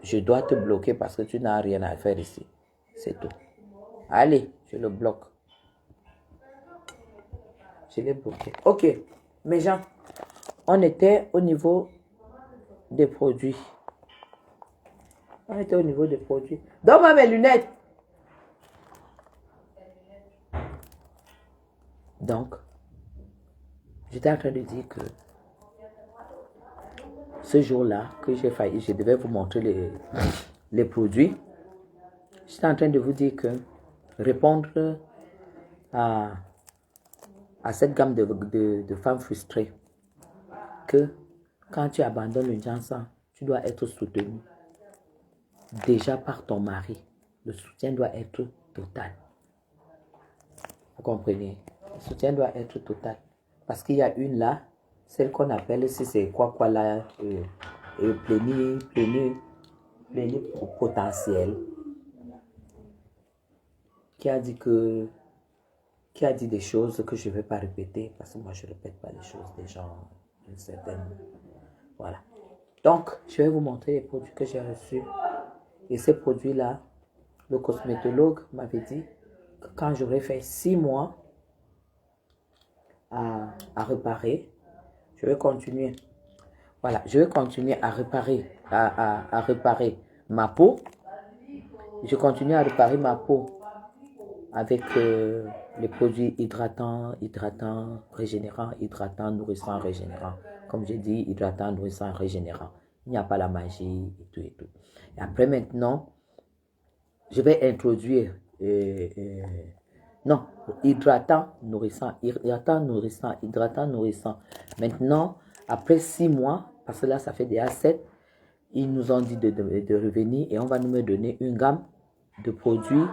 Speaker 2: je dois te bloquer parce que tu n'as rien à faire ici. C'est tout. Allez, je le bloque. Je l'ai bloqué. Ok, mes gens, on était au niveau des produits. On était au niveau des produits. Donne-moi mes lunettes. Donc, j'étais en train de dire que ce jour-là, que j'ai failli, je devais vous montrer les produits. J'étais en train de vous dire que répondre à cette gamme de femmes frustrées, que quand tu abandonnes une chanson, tu dois être soutenu. Déjà par ton mari. Le soutien doit être total. Vous comprenez? Le soutien doit être total. Parce qu'il y a une là, celle qu'on appelle, si c'est quoi là, plénipotentiel. qui a dit des choses que je ne vais pas répéter, parce que moi, je ne répète pas les choses des gens d'une certaine... Voilà. Donc, je vais vous montrer les produits que j'ai reçus. Et ces produits-là, le cosmétologue m'avait dit que quand j'aurais fait 6 mois à réparer, je vais continuer. Voilà, je vais continuer à réparer, à réparer ma peau. Je continue à réparer ma peau avec les produits hydratants, régénérants, nourrissants, régénérants. Comme j'ai dit, hydratants, nourrissants, régénérants. Il n'y a pas la magie et tout et tout. Et après maintenant, je vais introduire non, hydratant, nourrissant. Maintenant, après 6 mois, parce que là, ça fait déjà 7, ils nous ont dit de revenir et on va nous donner une gamme de produits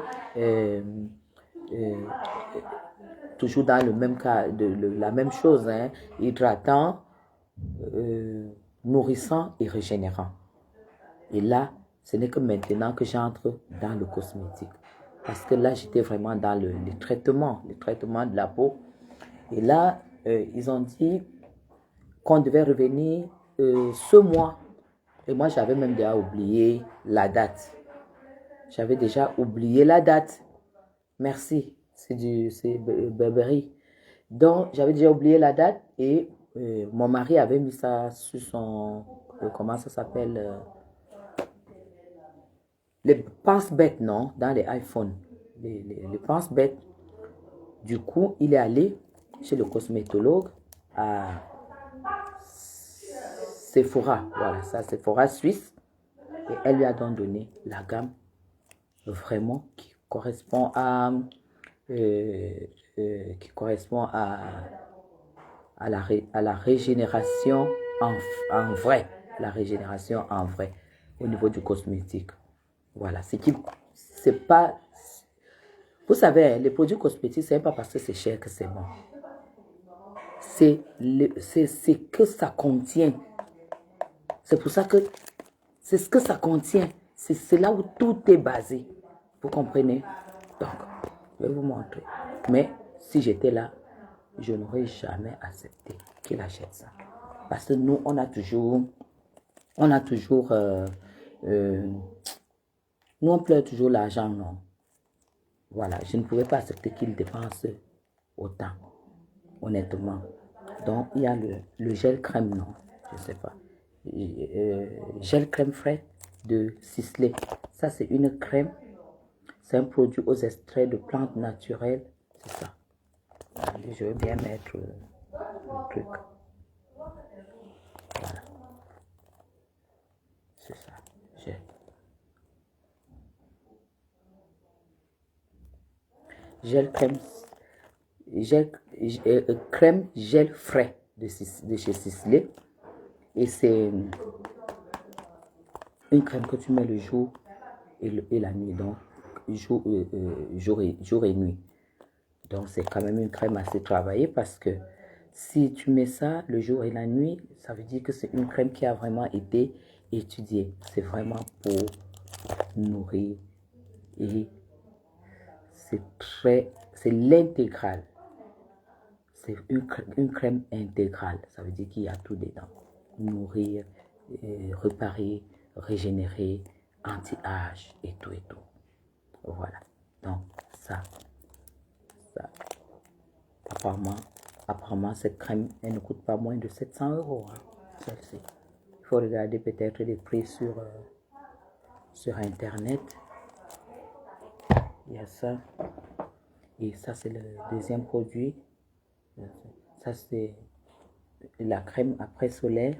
Speaker 2: toujours dans le même cas, la même chose, hein, hydratant, nourrissant et régénérant. Et là, ce n'est que maintenant que j'entre dans le cosmétique. Parce que là, j'étais vraiment dans le traitement de la peau. Et là, ils ont dit qu'on devait revenir ce mois. Et moi, j'avais même déjà oublié la date. Merci, c'est Burberry. Donc, j'avais déjà oublié la date et mon mari avait mis ça sur son... comment ça s'appelle les pense-bêtes, non? Dans les iPhones. Les pense-bêtes. Du coup, il est allé chez le cosmétologue à Sephora. Voilà, ça, Sephora Suisse. Et elle lui a donc donné la gamme vraiment qui correspond à la régénération en vrai. La régénération en vrai au niveau du cosmétique. Voilà, c'est pas... Vous savez, les produits cosmétiques, c'est pas parce que c'est cher que c'est bon. C'est que ça contient. C'est pour ça que c'est ce que ça contient. C'est là où tout est basé. Vous comprenez? Donc, je vais vous montrer. Mais si j'étais là, je n'aurais jamais accepté qu'il achète ça. Parce que nous, on a toujours nous, on pleure toujours l'argent, non. Voilà, je ne pouvais pas accepter qu'il dépense autant, honnêtement. Donc, il y a le gel crème, non, je ne sais pas. Gel crème frais de Sisley. Ça, c'est une crème. C'est un produit aux extraits de plantes naturelles. C'est ça. Allez, je vais bien mettre le truc. Voilà. C'est ça. Crème gel frais de chez Sisley. Et c'est une crème que tu mets le jour et la nuit. Donc, jour et nuit. Donc, c'est quand même une crème assez travaillée parce que si tu mets ça le jour et la nuit, ça veut dire que c'est une crème qui a vraiment été étudiée. C'est vraiment pour nourrir et c'est l'intégral. C'est une crème intégrale. Ça veut dire qu'il y a tout dedans. Nourrir, réparer, régénérer, anti-âge et tout et tout. Voilà. Donc, ça. Apparemment, cette crème, elle ne coûte pas moins de 700 €. Hein, celle-ci. Il faut regarder peut-être les prix sur Internet. Il y a ça. Et ça, c'est le deuxième produit. Ça, c'est la crème après solaire.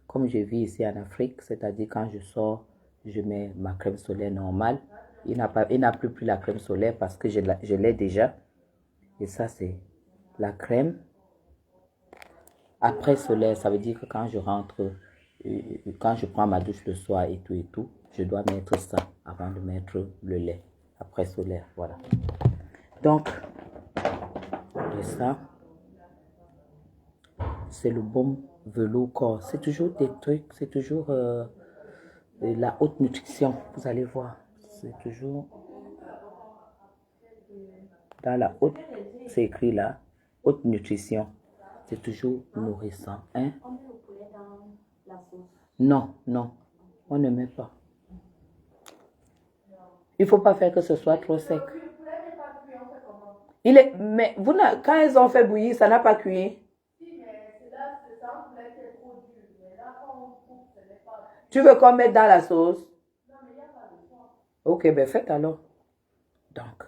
Speaker 2: Comme je vis ici en Afrique, c'est-à-dire quand je sors, je mets ma crème solaire normale. Il n'a plus pris la crème solaire parce que je l'ai déjà. Et ça, c'est la crème après solaire. Ça veut dire que quand je rentre, quand je prends ma douche le soir et tout, je dois mettre ça avant de mettre le lait après solaire. Voilà. Donc, et ça, c'est le baume velours corps. C'est toujours des trucs, c'est toujours la haute nutrition. Vous allez voir, c'est toujours dans la haute, c'est écrit là, haute nutrition. C'est toujours nourrissant. Hein?
Speaker 4: On met le poulet dans la sauce.
Speaker 2: Non, non, on ne met pas. Il ne faut pas faire que ce soit trop sec. Mais vous, quand ils ont fait bouillir, ça n'a pas cuit. Tu veux qu'on mette dans la sauce? Ok, ben faites alors. Donc,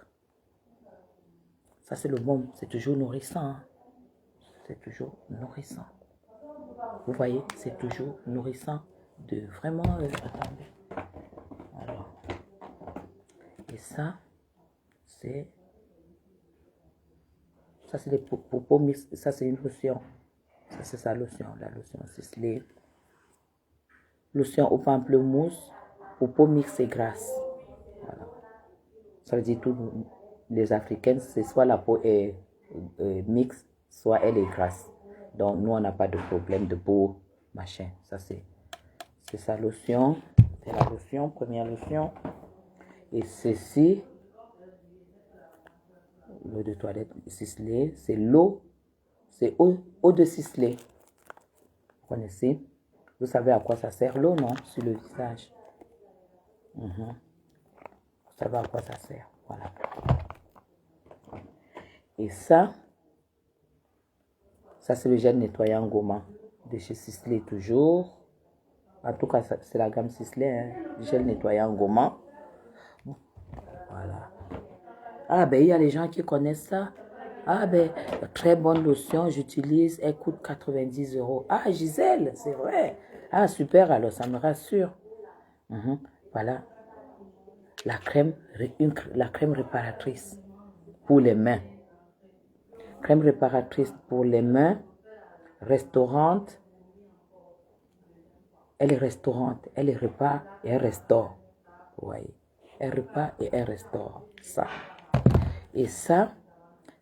Speaker 2: ça c'est le bon, c'est toujours nourrissant. Hein. C'est toujours nourrissant. Vous voyez, c'est toujours nourrissant de vraiment... attendez. Alors, et ça, c'est... Ça, c'est des pots mix. Ça, c'est une lotion. Ça, c'est sa lotion. La lotion ciselée. Lotion au pamplemousse. Popo mix et grasse. Voilà. Ça veut dire tous les Africaines, c'est soit la peau est mixte, soit elle est grasse. Donc, nous, on n'a pas de problème de peau, machin. Ça, c'est sa lotion. C'est la lotion, première lotion. Et ceci... L'eau de toilette ciselée, c'est l'eau, c'est eau de ciselée. Vous connaissez? Vous savez à quoi ça sert l'eau, non? Sur le visage. Vous savez à quoi ça sert. Voilà. Et ça c'est le gel nettoyant gommant de chez Sisley toujours. En tout cas, c'est la gamme Sisley, hein? Gel nettoyant gommant. Voilà. Ah ben il y a les gens qui connaissent ça. Ah ben très bonne lotion, j'utilise, elle coûte 90 €. Ah Gisèle, c'est vrai. Ah super, alors ça me rassure. Voilà. La crème réparatrice pour les mains. Crème réparatrice pour les mains, restaurante. Elle est restaurante, elle répare et elle restaure. Vous voyez. Elle répare et elle restaure. Ça. Et ça,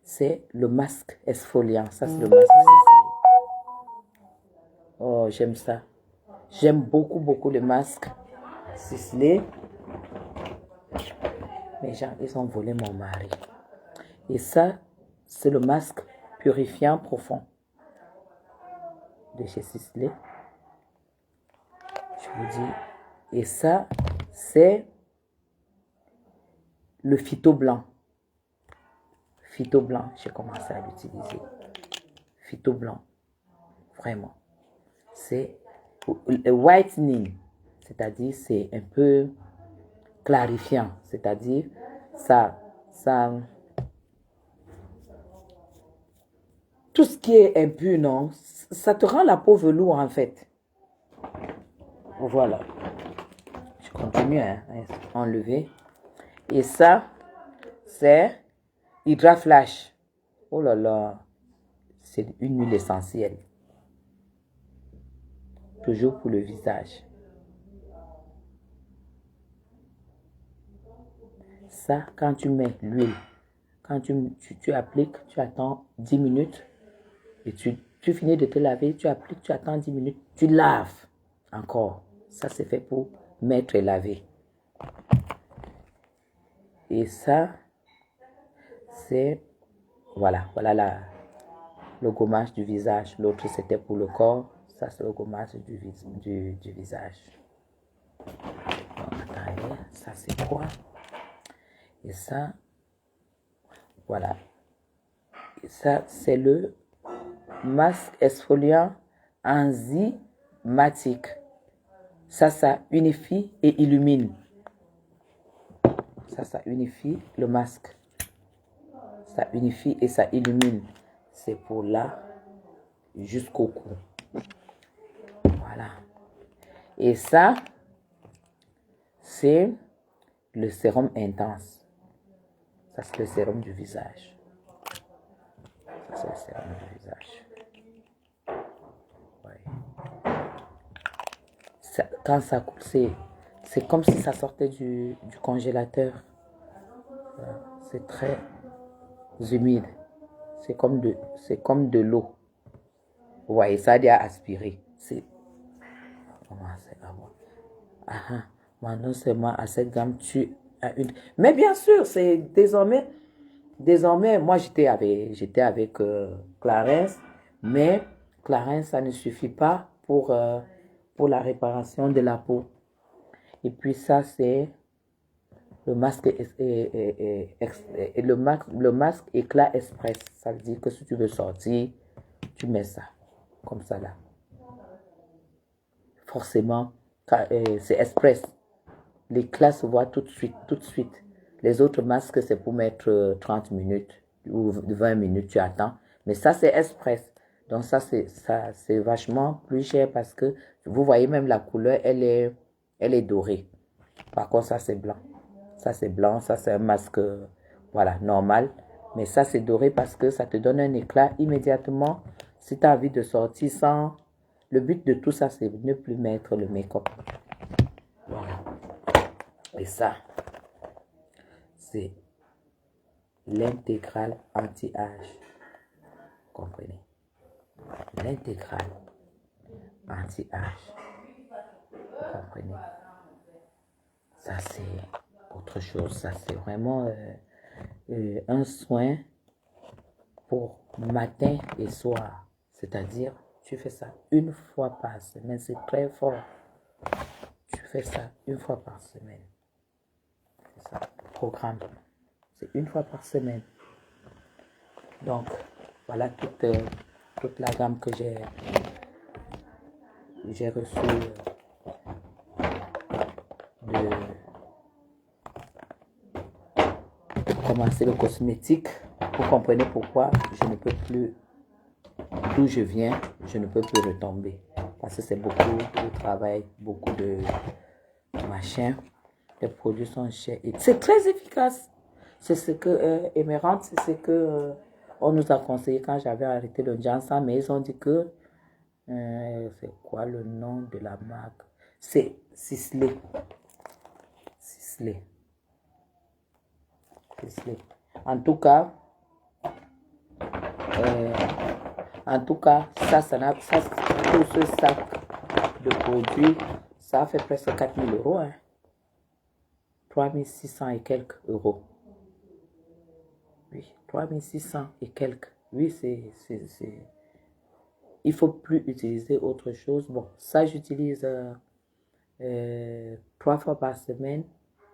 Speaker 2: c'est le masque exfoliant. Ça, c'est le masque ciselé. Oh, j'aime ça. J'aime beaucoup, beaucoup le masque ciselé. Les gens, ils ont volé mon mari. Et ça, c'est le masque purifiant profond de chez Sisley. Je vous dis. Et ça, c'est le phyto blanc. Phyto blanc, j'ai commencé à l'utiliser. Phyto blanc, vraiment. C'est le whitening, c'est-à-dire c'est un peu clarifiant, c'est-à-dire ça, tout ce qui est impur, non, ça te rend la peau velours en fait. Voilà. Je continue à enlever. Et ça, c'est Hydra Flash. Oh là là, c'est une huile essentielle. Toujours pour le visage. Ça, quand tu mets l'huile, quand tu appliques, tu attends 10 minutes. Et tu finis de te laver, tu appliques, tu attends 10 minutes. Tu laves encore. Ça, c'est fait pour mettre et laver. Et ça, c'est... Voilà le gommage du visage. L'autre, c'était pour le corps. Ça, c'est le gommage du visage. Donc, attendez, ça, c'est quoi? Et ça, voilà. Et ça, c'est le masque exfoliant enzymatique. Ça unifie et illumine. Ça unifie le masque. Ça unifie et ça illumine. C'est pour là jusqu'au cou. Voilà. Et ça, c'est le sérum intense. Ça, c'est le sérum du visage. Ça, c'est le sérum du visage. Ouais. Ça, quand ça coule, c'est comme si ça sortait du congélateur. C'est très humide. C'est comme de l'eau. Vous voyez, ça a déjà aspiré. Moi, non seulement à cette gamme, tu as une... Mais bien sûr, c'est désormais... Désormais, moi, j'étais avec Clarence, mais Clarence, ça ne suffit pas pour la réparation de la peau. Et puis ça, c'est le masque, le masque éclat express. Ça veut dire que si tu veux sortir, tu mets ça, comme ça là. Forcément, c'est express. L'éclat se voit tout de suite, tout de suite. Les autres masques, c'est pour mettre 30 minutes ou 20 minutes, tu attends. Mais ça, c'est express. Donc ça, c'est vachement plus cher parce que vous voyez même la couleur, elle est dorée. Par contre, ça, c'est blanc. Ça, c'est blanc. Ça, c'est un masque, voilà, normal. Mais ça, c'est doré parce que ça te donne un éclat immédiatement. Si tu as envie de sortir sans... Le but de tout ça, c'est de ne plus mettre le make-up. Voilà. Et ça, c'est l'intégrale anti-âge. Comprenez? L'intégrale anti-âge. Comprenez? Ça, c'est autre chose. Ça, c'est vraiment un soin pour matin et soir. C'est-à-dire, tu fais ça une fois par semaine. C'est très fort. Tu fais ça une fois par semaine. C'est ça, programme. C'est une fois par semaine. Donc, voilà toute la gamme que j'ai reçue pour commencer le cosmétique. Vous comprenez pourquoi je ne peux plus, d'où je viens, je ne peux plus retomber. Parce que c'est beaucoup de travail, beaucoup de machin. Les produits sont chers. Et c'est très efficace. C'est ce que Emerald, c'est ce que on nous a conseillé quand j'avais arrêté le Janssen, mais ils ont dit que c'est quoi le nom de la marque? C'est Sisley. Sisley. Sisley. En tout cas, ça, tout ce sac de produits, ça fait presque 4 000 euros. Hein. 3 600 et quelques euros. Oui, 3 600 et quelques. Oui, c'est... Il ne faut plus utiliser autre chose. Bon, ça, j'utilise 3 fois par semaine.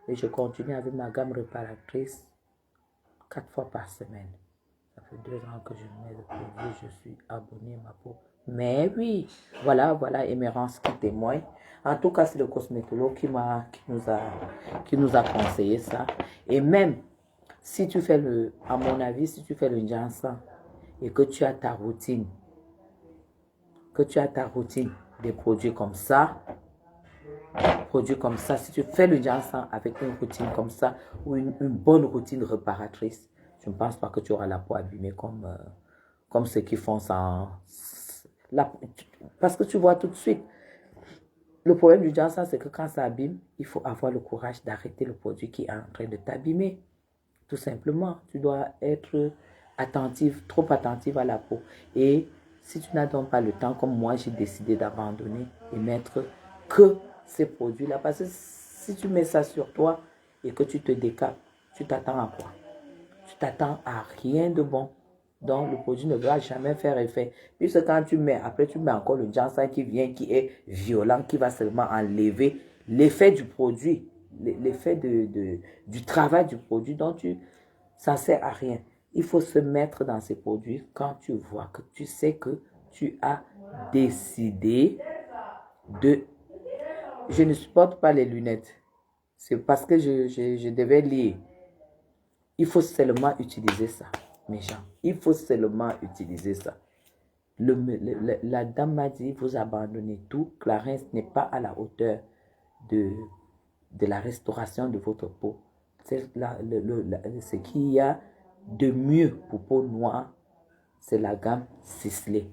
Speaker 2: Et je continue avec ma gamme réparatrice 4 fois par semaine. Ça fait 2 ans que je mets le produit. Je suis abonné à ma peau. Mais oui, voilà Émérance qui témoigne. En tout cas, c'est le cosmétologue qui nous a conseillé ça. Et même, si tu fais à mon avis, si tu fais le Janssen et que tu as ta routine, des produits comme ça, si tu fais le Janssen avec une routine comme ça, ou une bonne routine réparatrice, je ne pense pas que tu auras la peau abîmée comme ceux qui font ça. Parce que tu vois tout de suite, le problème du Janssen, c'est que quand ça abîme, il faut avoir le courage d'arrêter le produit qui est en train de t'abîmer. Tout simplement, tu dois être trop attentive à la peau. Et si tu n'as donc pas le temps, comme moi, j'ai décidé d'abandonner et mettre que ces produits-là. Parce que si tu mets ça sur toi et que tu te décapes, tu t'attends à quoi? Tu t'attends à rien de bon. Donc, le produit ne va jamais faire effet. Puisque quand tu mets, après tu mets encore le Janssen qui vient, qui est violent, qui va seulement enlever l'effet du produit, l'effet du travail du produit. Donc, ça ne sert à rien. Il faut se mettre dans ces produits quand tu vois que tu sais que tu as décidé de... Je ne supporte pas les lunettes. C'est parce que je devais lire. Il faut seulement utiliser ça, mes gens. Il faut seulement utiliser ça. La dame m'a dit, vous abandonnez tout. Clarence n'est pas à la hauteur de la restauration de votre peau. Ce qu'il y a de mieux pour peau noire, c'est la gamme Sisley.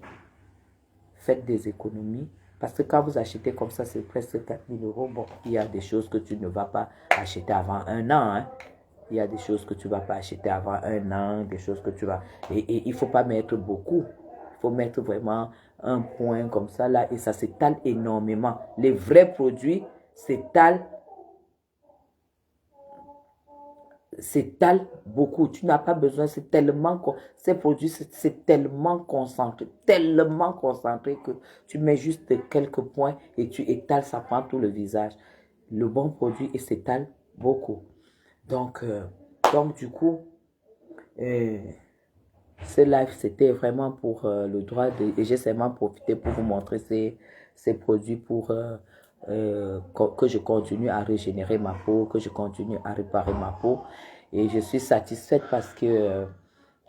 Speaker 2: Faites des économies. Parce que quand vous achetez comme ça, c'est presque 4 000 euros. Bon, il y a des choses que tu ne vas pas acheter avant 1 an. Hein. Il y a des choses que tu ne vas pas acheter avant 1 an, des choses que tu vas... Et il ne faut pas mettre beaucoup. Il faut mettre vraiment un point comme ça là et ça s'étale énormément. Les vrais produits s'étalent s'étale beaucoup. Tu n'as pas besoin, c'est tellement, ces produits, c'est tellement concentré que tu mets juste quelques points et tu étales, ça prend tout le visage. Le bon produit, il s'étale beaucoup. Donc du coup, ce live, c'était vraiment pour le droit de... Et j'ai seulement profité pour vous montrer ces produits pour que je continue à régénérer ma peau, que je continue à réparer ma peau. Et je suis satisfaite parce que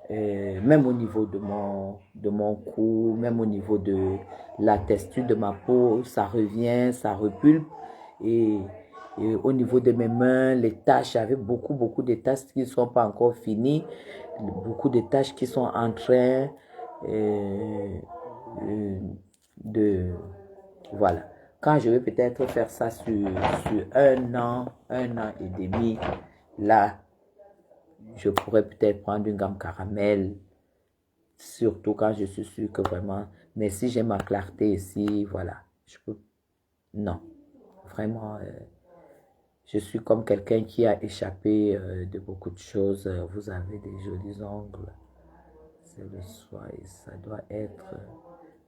Speaker 2: même au niveau de mon cou, même au niveau de la texture de ma peau, ça revient, ça repulpe. Et au niveau de mes mains, les taches, j'avais beaucoup de taches qui ne sont pas encore finies, beaucoup de taches qui sont en train de... Voilà. Quand je vais peut-être faire ça sur un an et demi, là, je pourrais peut-être prendre une gamme caramel, surtout quand je suis sûre que vraiment... Mais si j'ai ma clarté ici, voilà, je peux... Non, vraiment... je suis comme quelqu'un qui a échappé de beaucoup de choses. Vous avez des jolis ongles. C'est le soir et ça doit être...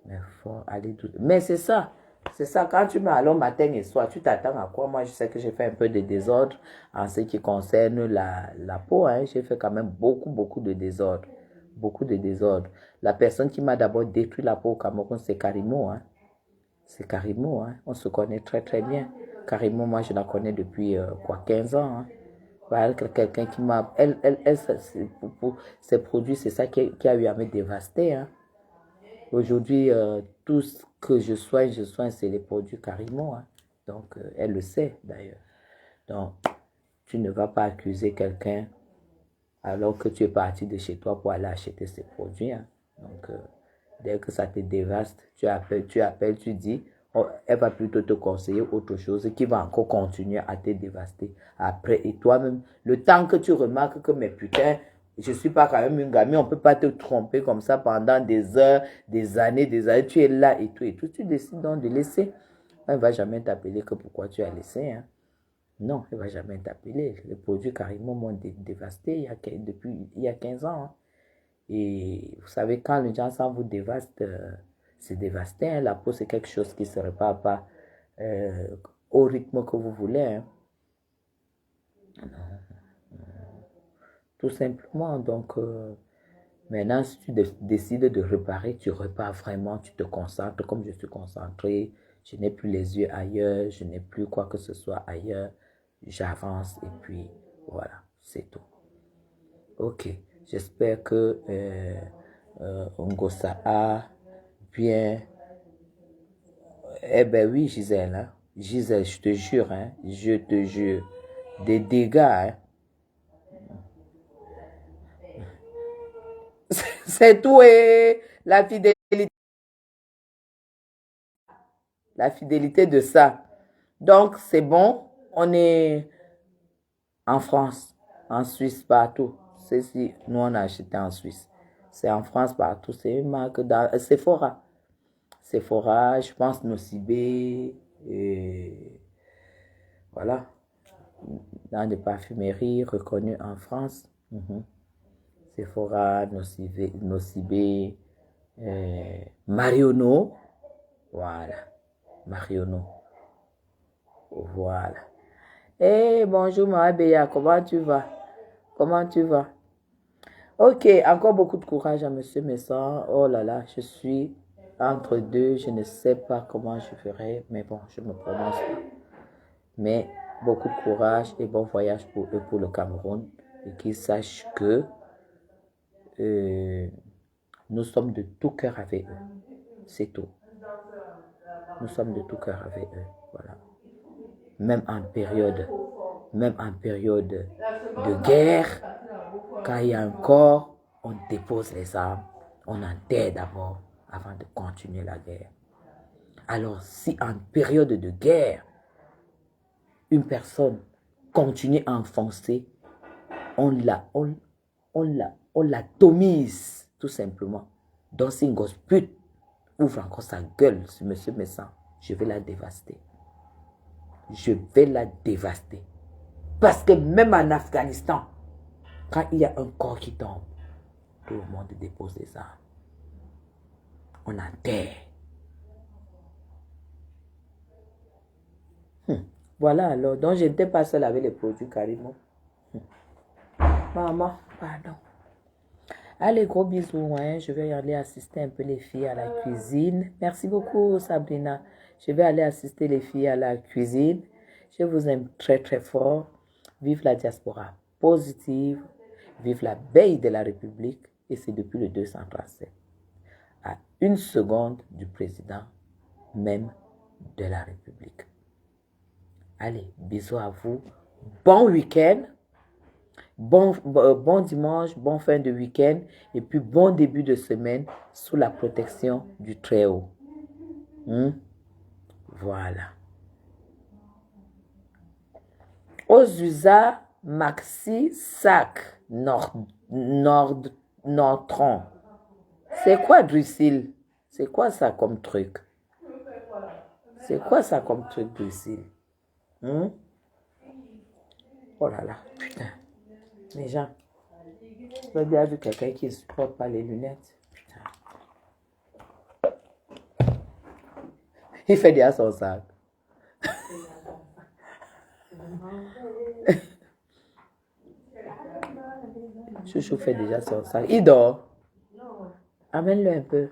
Speaker 2: mais faut aller tout... Mais c'est ça. C'est ça. Quand tu mets alors matin et soir, tu t'attends à quoi? Moi, je sais que j'ai fait un peu de désordre en ce qui concerne la peau. Hein. J'ai fait quand même beaucoup de désordre. Beaucoup de désordre. La personne qui m'a d'abord détruit la peau au Cameroun, c'est Karimo. Hein. C'est Karimo. Hein. On se connaît très bien. Karimo, moi, je la connais depuis 15 ans. Hein. Voilà, quelqu'un qui m'a... pour ses produits, c'est ça qui a eu à me dévaster. Hein. Aujourd'hui, tout ce que je soigne, c'est les produits Karimo. Hein. Donc, elle le sait d'ailleurs. Donc, tu ne vas pas accuser quelqu'un alors que tu es parti de chez toi pour aller acheter ces produits. Hein. Donc, dès que ça te dévaste, tu appelles, tu dis, oh, elle va plutôt te conseiller autre chose qui va encore continuer à te dévaster. Après, et toi-même, le temps que tu remarques que, mais putain, je ne suis pas quand même une gamine, on ne peut pas te tromper comme ça pendant des heures, des années, tu es là et tout, tu décides donc de laisser. Elle ne va jamais t'appeler que pourquoi tu as laissé. Hein. Non, elle ne va jamais t'appeler. Les produits carrément m'ont dévasté depuis il y a 15 ans. Hein. Et vous savez, quand les gens s'en vous dévastent, c'est dévasté. Hein. La peau, c'est quelque chose qui ne se répare pas au rythme que vous voulez. Hein. Tout simplement. Donc, maintenant, si tu décides de réparer, tu répares vraiment, tu te concentres comme je suis concentré. Je n'ai plus les yeux ailleurs, je n'ai plus quoi que ce soit ailleurs. J'avance et puis voilà, c'est tout. Ok, j'espère que Ngosa a bien... Eh ben oui, Gisèle, hein? Gisèle, je te jure, hein? Je te jure, des dégâts, hein? C'est tout et la fidélité de ça. Donc, c'est bon, on est en France, en Suisse, partout. C'est si nous, on a acheté en Suisse. C'est en France, partout. C'est une marque dans Sephora. Sephora, je pense Nocibé, et voilà. Dans des parfumeries reconnues en France. Sephora, Nocibé, Marionneau. Voilà. Marionneau. Voilà. Eh, bonjour Mahabéa, comment tu vas? Comment tu vas? Ok, encore beaucoup de courage à Monsieur Messan. Oh là là, je suis entre deux, je ne sais pas comment je ferai, mais bon, je me prononce pas. Mais beaucoup de courage et bon voyage pour eux, pour le Cameroun, et qu'ils sachent que nous sommes de tout cœur avec eux. C'est tout. Nous sommes de tout cœur avec eux. Voilà. Même en période de guerre, quand il y a un corps, on dépose les armes, on enterre d'abord avant de continuer la guerre. Alors, si en période de guerre, une personne continue à enfoncer, on l'atomise, tout simplement. Donc, si une gosse pute ouvre encore sa gueule sur Monsieur Messan, je vais la dévaster. Je vais la dévaster. Parce que même en Afghanistan, Quand il y a un corps qui tombe, tout le monde dépose des armes. On enterre. Voilà alors. Donc, je n'étais pas seule avec les produits Carimo. Maman, pardon. Allez, gros bisous. Hein. Je vais aller assister un peu les filles à la cuisine. Merci beaucoup, Sabrina. Je vais aller assister les filles à la cuisine. Je vous aime très, très fort. Vive la diaspora positive. Vive la veille de la République. Et c'est depuis le 237. À 1 seconde du président même de la République. Allez, bisous à vous. Bon week-end. Bon dimanche, bon fin de week-end. Et puis bon début de semaine sous la protection du Très-Haut. Voilà. Ozusa Maxi Sac Nordtron. C'est quoi, Drusil? C'est quoi ça comme truc? C'est quoi ça comme truc, Drusil? Oh là là, putain. Les gens, vous avez déjà vu quelqu'un qui ne supporte pas les lunettes? Putain. Il fait déjà son sac. Chouchou fait déjà son sac. Il dort. Amène-le un peu.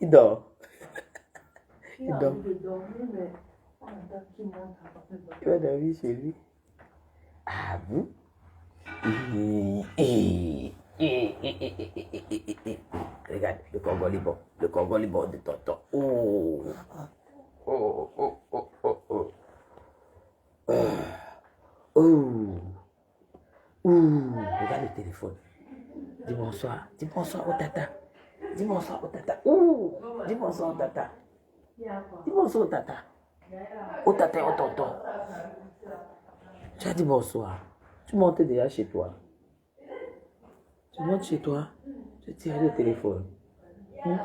Speaker 2: Il dort. Il dort. Il va dormir chez lui. Ah bon? Regarde, le congolibon. Le congolibon de tonton. Oh. Oh, oh, oh, oh, oh. Oh. Regarde le téléphone. Dis bonsoir. Dis bonsoir au tata. Dis bonsoir au tata. Dis bonsoir au tata. Dis bonsoir au tata. Au tata et au tonton. Tu as dit bonsoir. Tu montes déjà chez toi. Tu montes chez toi. Tu tires le téléphone.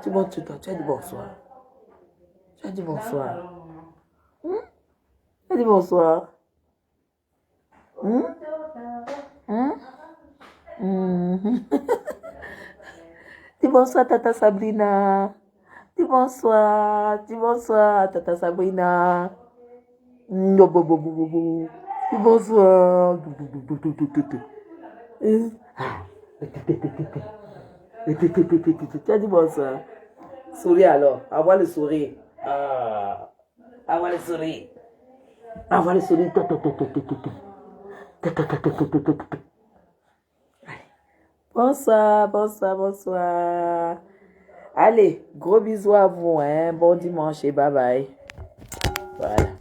Speaker 2: Tu montes chez toi. Tu as dit bonsoir. Tu as dit bonsoir. Tu as dit bonsoir. Dis bonsoir, tata Sabrina. Dis bonsoir. Dis bonsoir, tata Sabrina. Dis bonsoir. Tu as dit bonsoir. Souris alors. Envoie le sourire. Envoie le sourire. Envoie le sourire. Bonsoir, bonsoir, bonsoir. Allez, gros bisous à vous. Hein. Bon dimanche et bye bye. Voilà.